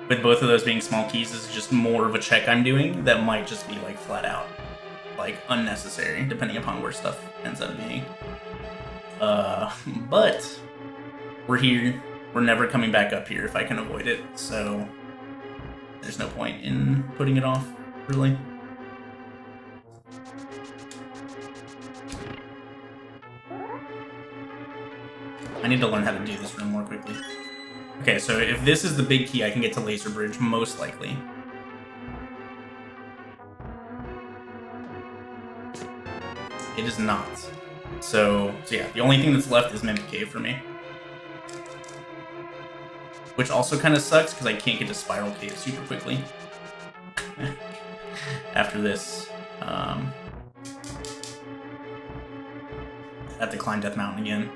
with both of those being small keys, this is just more of a check I'm doing that might just be, like, flat out, like, unnecessary, depending upon where stuff ends up being. But we're here. We're never coming back up here if I can avoid it, so there's no point in putting it off, really. I need to learn how to do this room more quickly. Okay, so if this is the big key, I can get to Laser Bridge, most likely. It is not. So yeah, the only thing that's left is Mimic Cave for me. Which also kind of sucks, because I can't get to Spiral Cave super quickly. After this. I have to climb Death Mountain again.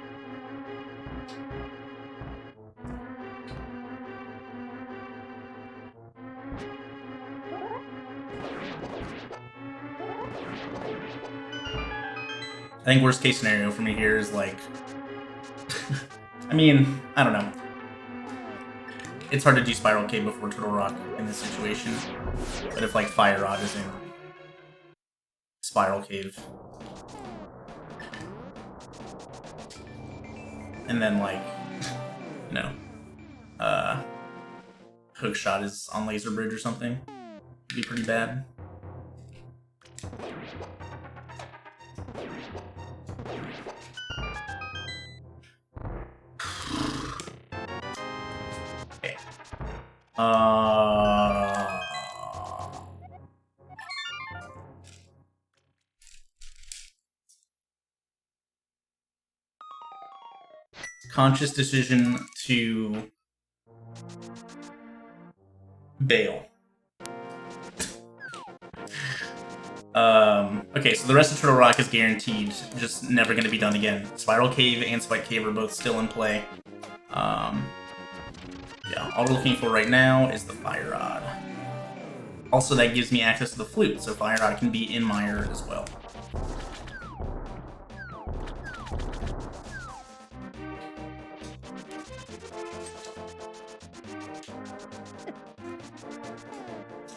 I think worst case scenario for me here is like, I mean, I don't know. It's hard to do Spiral Cave before Turtle Rock in this situation. But if like Fire Rod is in Spiral Cave, and then like, you know, Hook Shot is on Laser Bridge or something, it'd be pretty bad. Okay. Conscious decision to bail. Okay, so the rest of Turtle Rock is guaranteed, just never going to be done again. Spiral Cave and Spike Cave are both still in play. Yeah, all we're looking for right now is the Fire Rod. Also, that gives me access to the flute, so Fire Rod can be in Mire as well.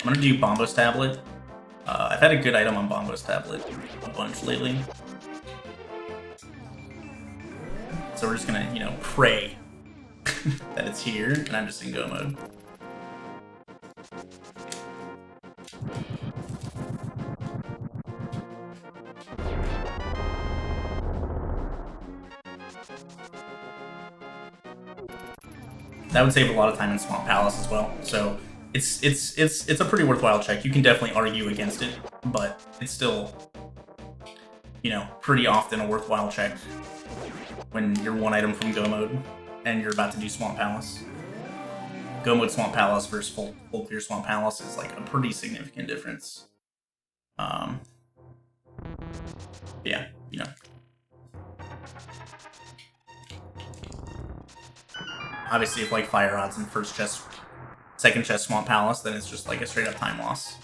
I'm gonna do Bombo's Tablet. I've had a good item on Bombo's Tablet a bunch lately. So we're just gonna, you know, pray that it's here, and I'm just in go mode. That would save a lot of time in Swamp Palace as well, so it's a pretty worthwhile check. You can definitely argue against it, but it's still, you know, pretty often a worthwhile check when you're one item from go mode and you're about to do Swamp Palace. Go mode Swamp Palace versus full clear Swamp Palace is like a pretty significant difference. Yeah, you know. Obviously, if like Fire Rod's in first chest, second chest Swamp Palace, then it's just like a straight up time loss.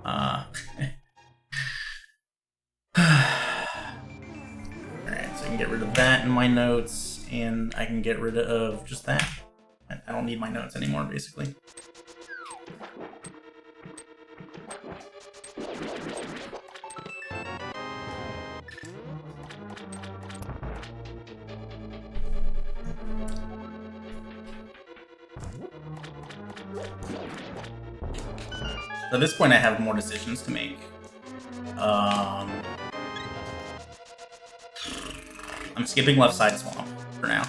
Alright, so I can get rid of that in my notes, and I can get rid of just that. I don't need my notes anymore, basically. At this point, I have more decisions to make. I'm skipping left side swamp for now.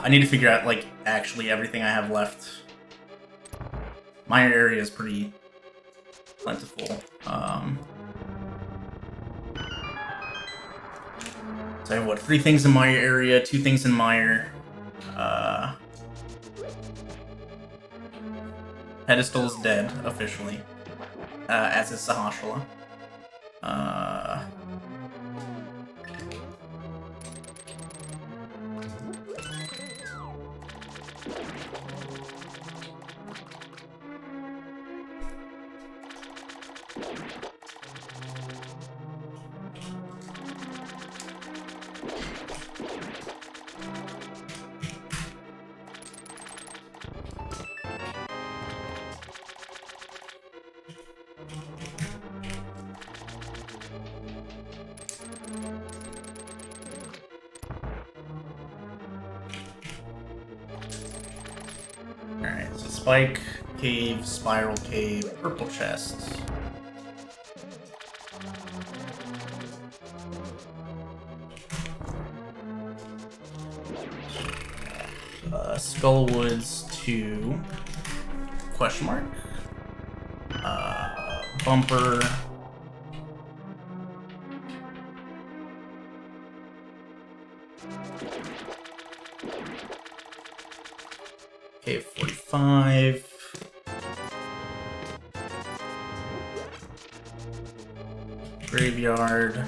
I need to figure out, like, actually everything I have left. My area is pretty plentiful. So I have, what, 3 things in Mire area, 2 things in Mire. Pedestal is dead, officially. As is Sahashala. Alright, so Spike, Cave, Spiral Cave, Purple Chest. Skullwoods to question mark. Bumper. Okay, 45. Graveyard.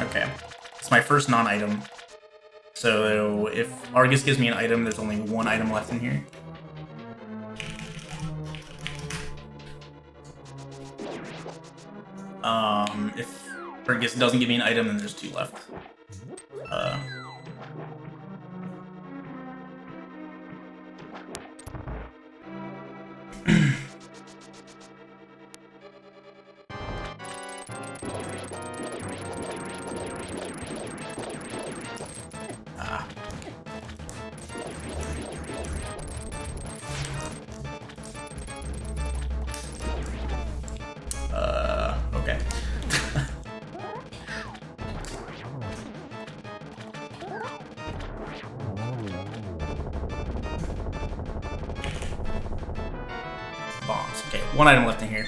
Okay, it's my first non-item. So if Argus gives me an item, there's only 1 item left in here. If Argus doesn't give me an item, then there's 2 left. Okay. Bombs. Okay, 1 item left in here.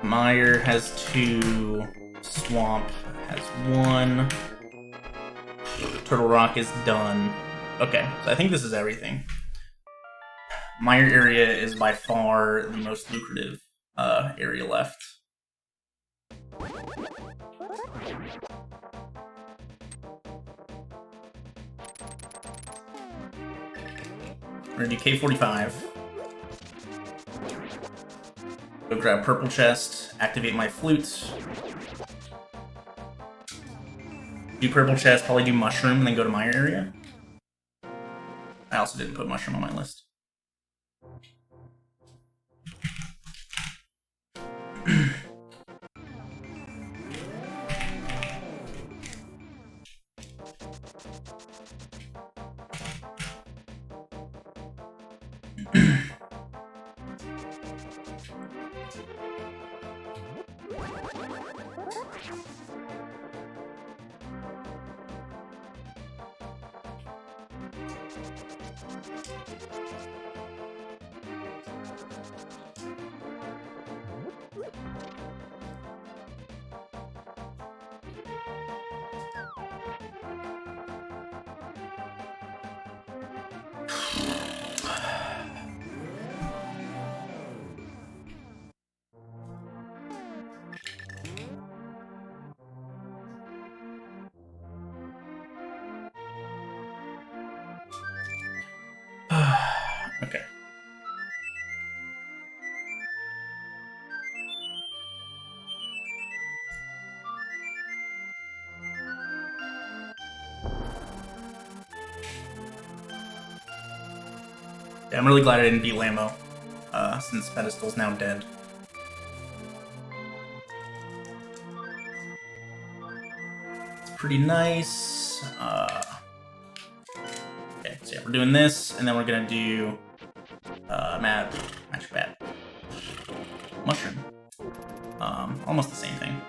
Mire has 2. Swamp has 1. Turtle Rock is done. Okay, so I think this is everything. Mire area is by far the most lucrative area left. We're gonna do K45. Go grab Purple Chest, activate my flute. Do Purple Chest, probably do Mushroom, and then go to Mire area. I also didn't put Mushroom on my list. Okay. Yeah, I'm really glad I didn't beat Lambo, since Pedestal's now dead. It's pretty nice. Okay, so yeah, we're doing this, and then we're gonna do Magic Bat. Mushroom. Almost the same thing.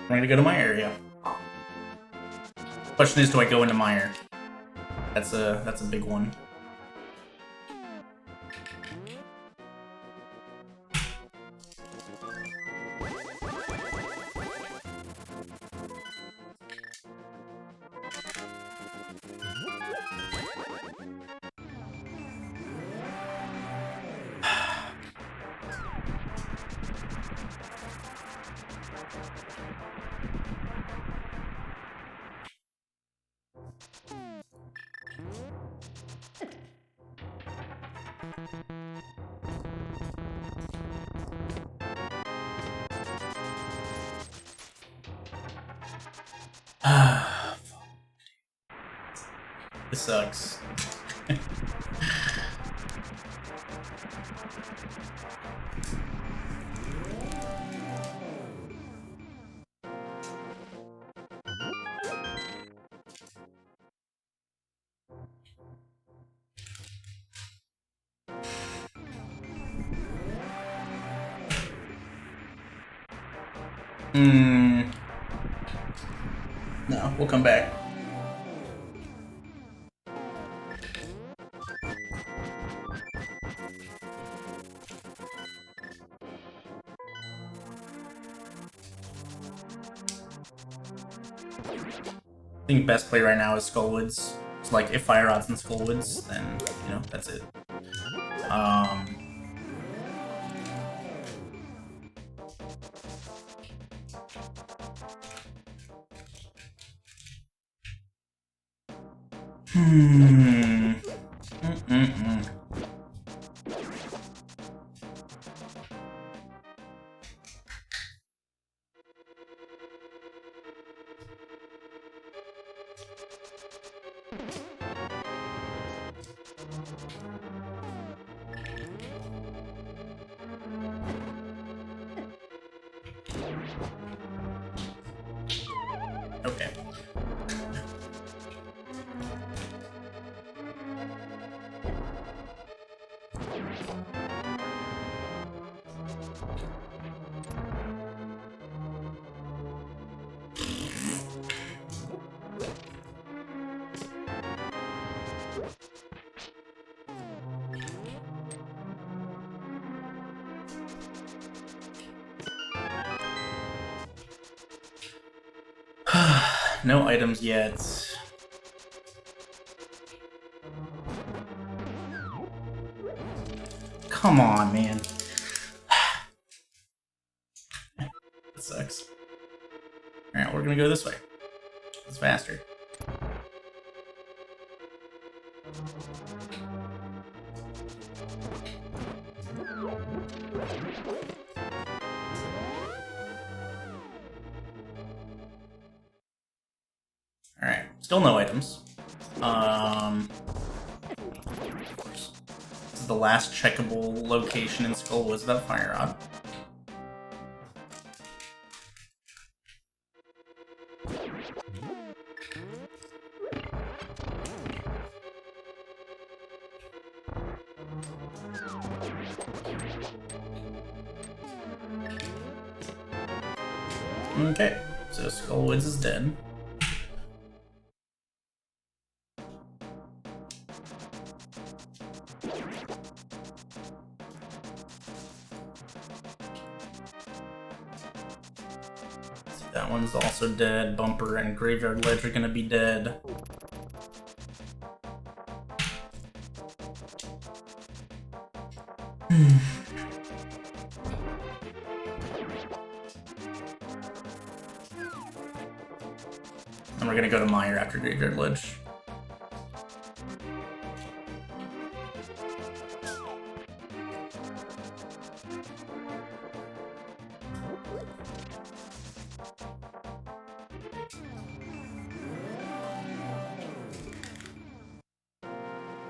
I'm going to go to my area. Question is, do I go into Mire? That's a big one. This sucks. No, we'll come back. I think best play right now is Skullwoods. So like if Fire Rod's in Skullwoods, then you know that's it. Okay. No items yet. Come on, man. That sucks. Alright, we're gonna go this way. It's faster. Alright, still no items. Of course. This is the last checkable location in Skullwoods without Fire Rod. Okay, so Skullwoods is dead. That one's also dead. Bumper and Graveyard Ledge are gonna be dead. And we're gonna go to Mire after Graveyard Ledge.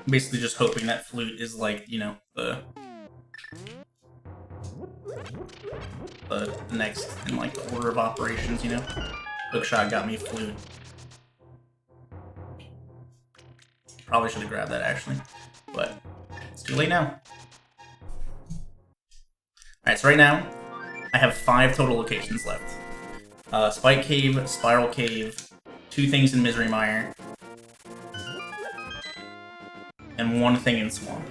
Basically just hoping that Flute is like, you know, the next in like the order of operations, you know? Hookshot got me Flute. Probably should have grabbed that actually, but it's too late now. Alright, so right now, I have 5 total locations left. Spike Cave, Spiral Cave, 2 things in Misery Mire, and 1 thing in Swamp.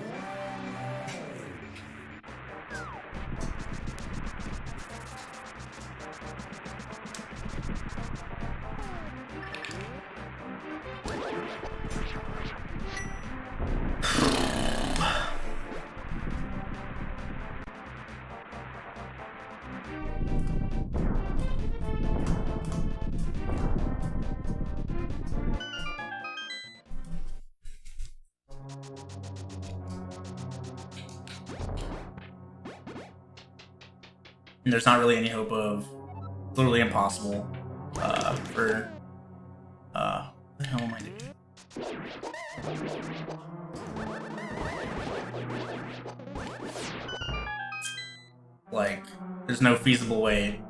And there's not really any hope of literally impossible for what the hell am I doing? Like, there's no feasible way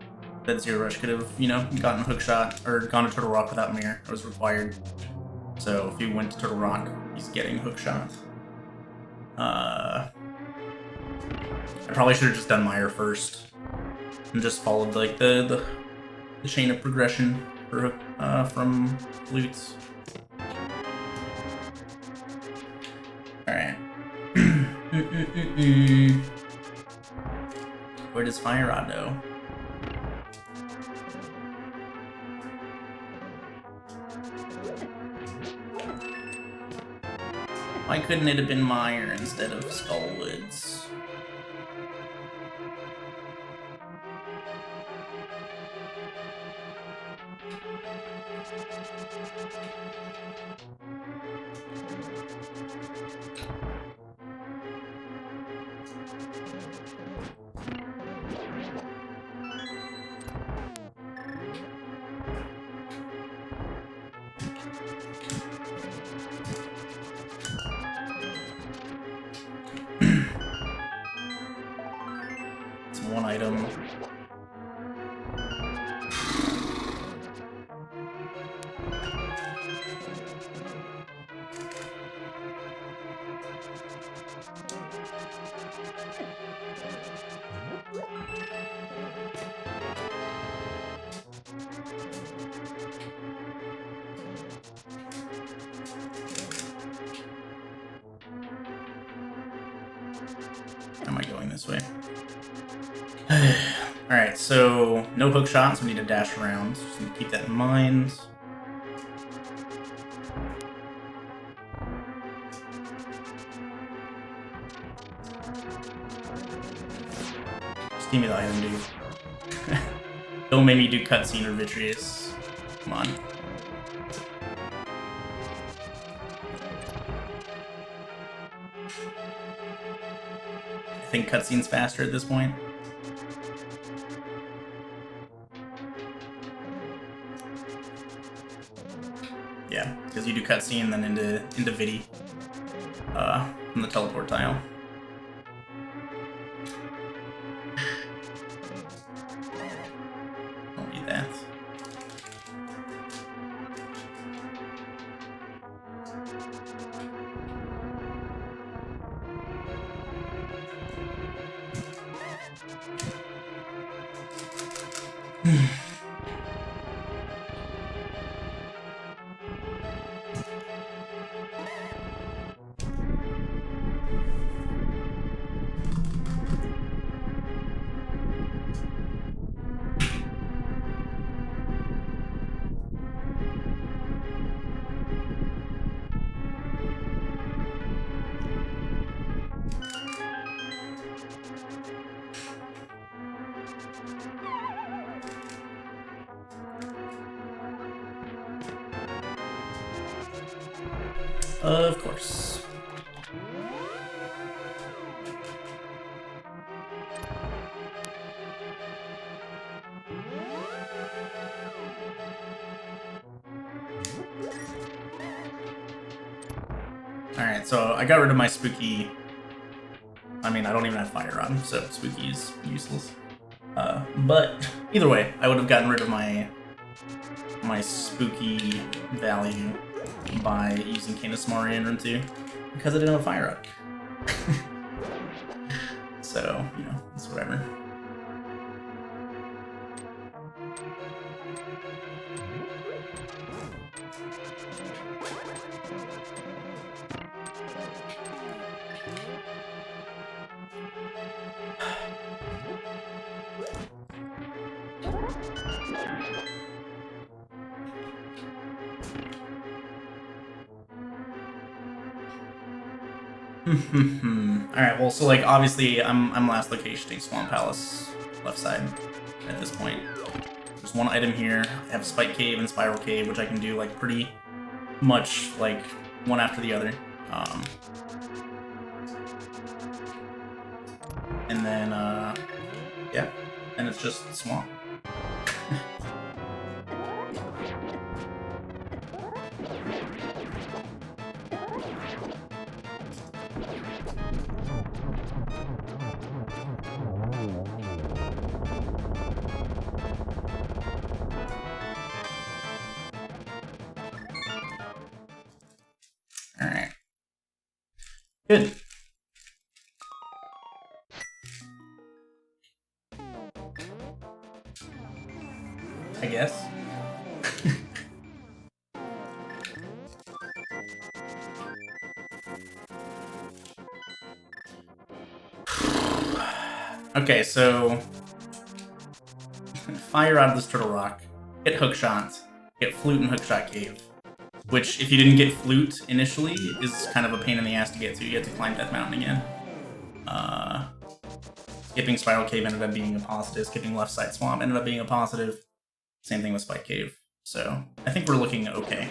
that Zerorush could have, you know, gotten a hookshot or gone to Turtle Rock without Mirror. It was required. So if he went to Turtle Rock, he's getting hookshot. I probably should have just done Mire first and just followed like the chain of progression for, from loots. All right. Where does Fire Rod go? Why couldn't it have been Mire instead of Skullwoods? It's 1 item. Am I going this way? Alright, so no hook shots, we need to dash around. Just need to keep that in mind. Just give me the item, dude. Don't make me do cutscene or Vitreous. Come on. I think cutscene's faster at this point. Yeah, because you do cutscene then into Vidi from the teleport tile. Don't need that. Of course. Alright, so I got rid of my spooky. I mean, I don't even have Fire Rod, so spooky is useless. But either way, I would have gotten rid of my spooky value by using Canis Mari in Room 2 because I didn't have a Fire Rod. So, you know, it's whatever. Alright, well, so, like, obviously, I'm last locationing Swamp Palace left side at this point. There's one item here. I have Spike Cave and Spiral Cave, which I can do, like, pretty much, like, one after the other. And then, yeah, and it's just Swamp. Alright. Good. I guess. Okay, so fire out of this Turtle Rock, get Hookshot, get Flute and Hookshot Cave. Which, if you didn't get Flute initially, is kind of a pain in the ass to get to. You have to climb Death Mountain again. Skipping Spiral Cave ended up being a positive. Skipping Left Side Swamp ended up being a positive. Same thing with Spike Cave. So, I think we're looking okay.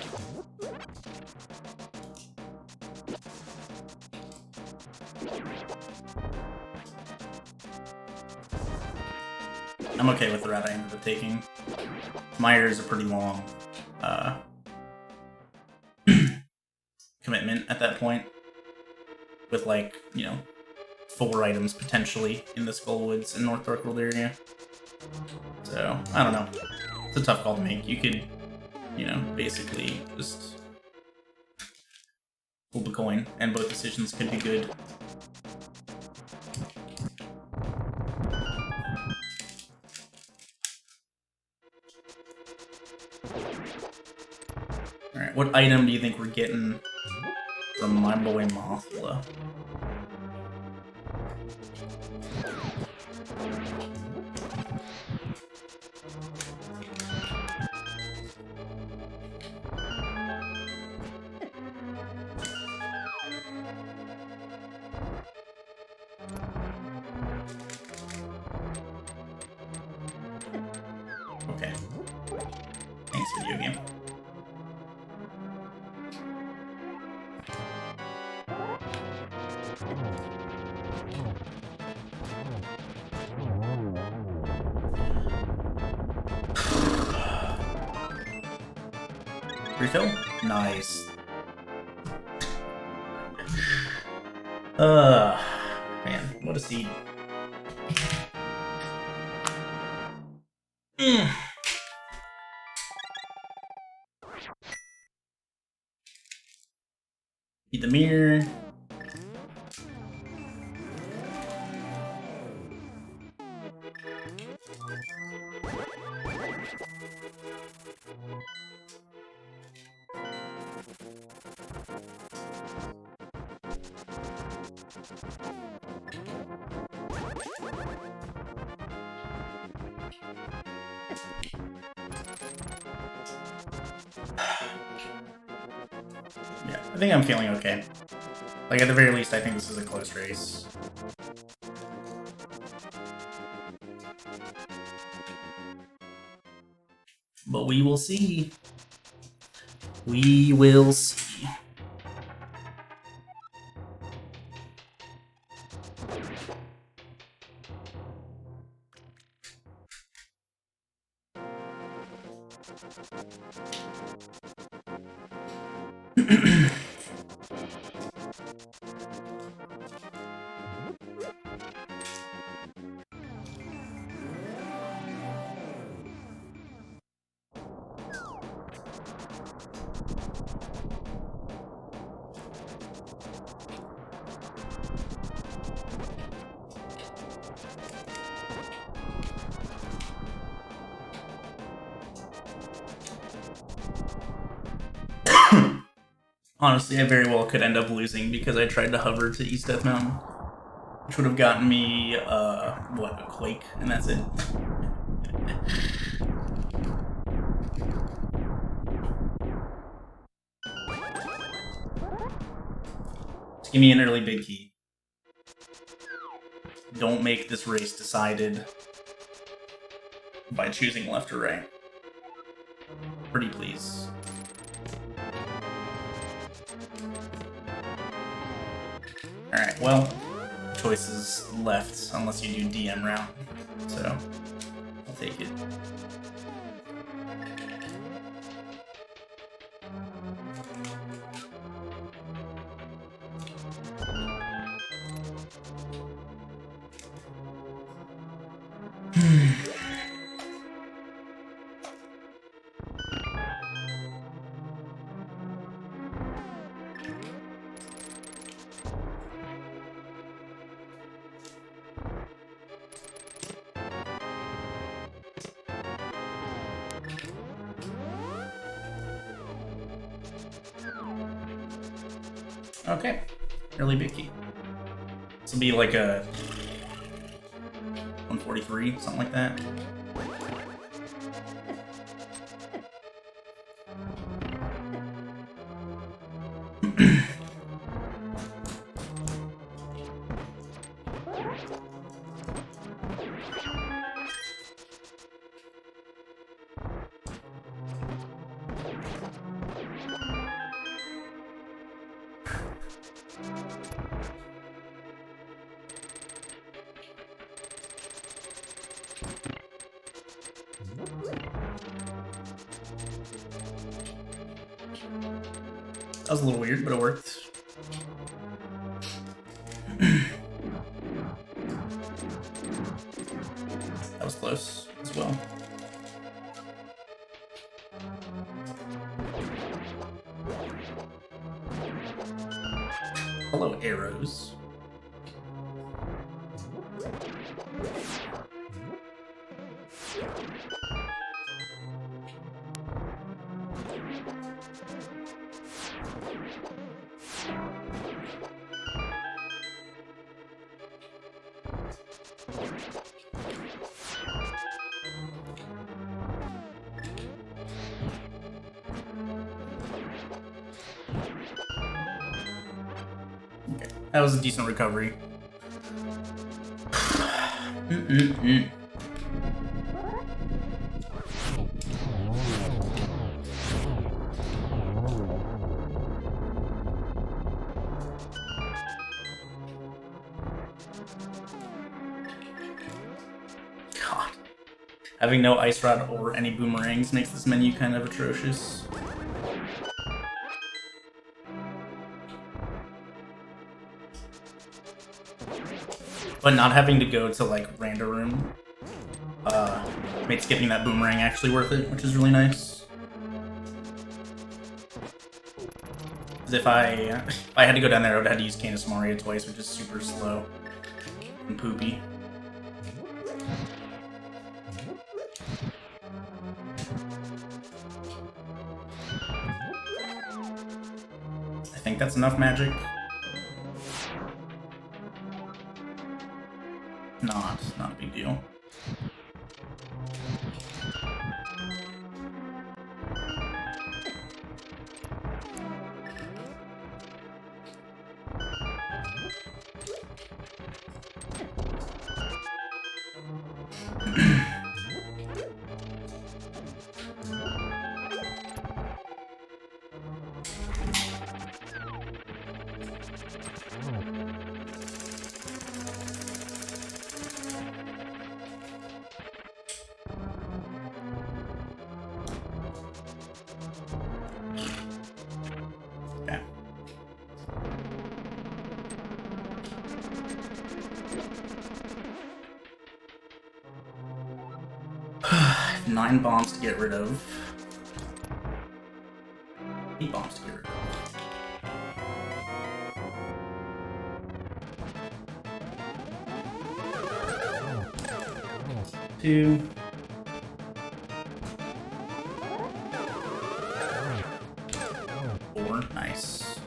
I'm okay with the route I ended up taking. Meyer is a pretty long commitment at that point, with, like, you know, 4 items potentially in the Skullwoods and North Dark World area. So, I don't know. It's a tough call to make. You could, you know, basically just flip a coin, and both decisions could be good. Alright, what item do you think we're getting from my boy Mothla? Okay. Thanks, video game. Refill? Nice. Man, what a seed. Beat the mirror. Yeah, I think I'm feeling okay. Like, at the very least, I think this is a close race. But we will see. We will see. Honestly, I very well could end up losing because I tried to hover to East Death Mountain, which would have gotten me, what, a Quake, and that's it. Just give me an early big key. Don't make this race decided by choosing left or right. Pretty please. Alright, well, choices left unless you do DM route, so I'll take it. Okay, early big key. This will be like a 143, something like that. That was a little weird, but it worked. That was close as well. Hello, arrows. Okay, that was a decent recovery. God. Having no ice rod or any boomerangs makes this menu kind of atrocious. But not having to go to like Random Room made skipping that boomerang actually worth it, which is really nice. Because if I had to go down there, I would have had to use Canis Maria twice, which is super slow and poopy. I think that's enough magic. Not a big deal. Okay. I have 9 bombs to get rid of. 8 bombs to get rid of. Two. 4, nice.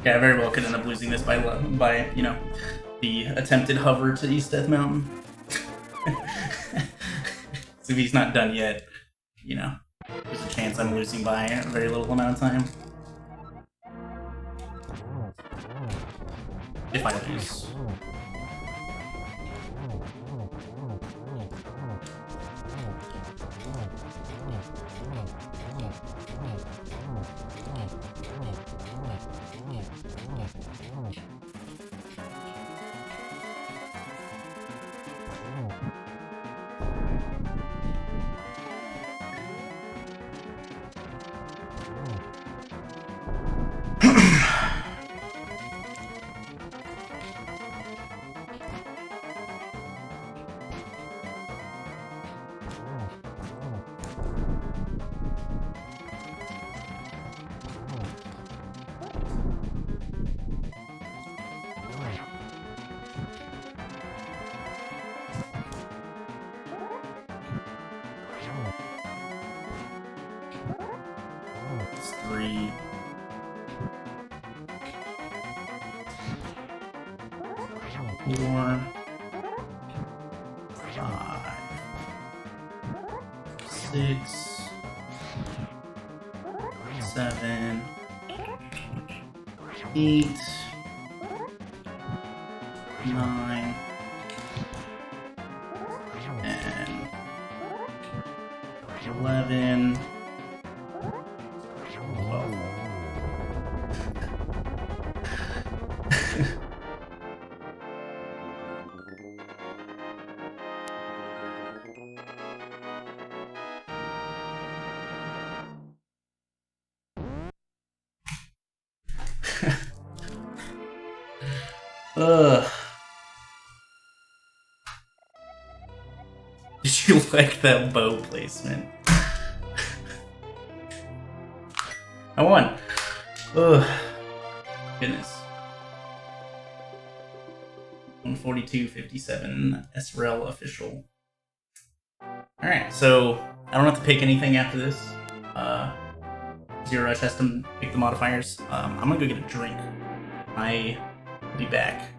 Yeah, I very well could end up losing this by you know, the attempted hover to East Death Mountain. So if he's not done yet, you know, there's a chance I'm losing by a very little amount of time. If I lose. It's 3. 4. 5. 6. 7. 8. 9. And 11. 12. Ugh. Did you like that bow placement? I won. Ugh. Goodness. 142.57 SRL official. Alright, so I don't have to pick anything after this. Zerorush has to pick the modifiers. I'm gonna go get a drink. I'll be back.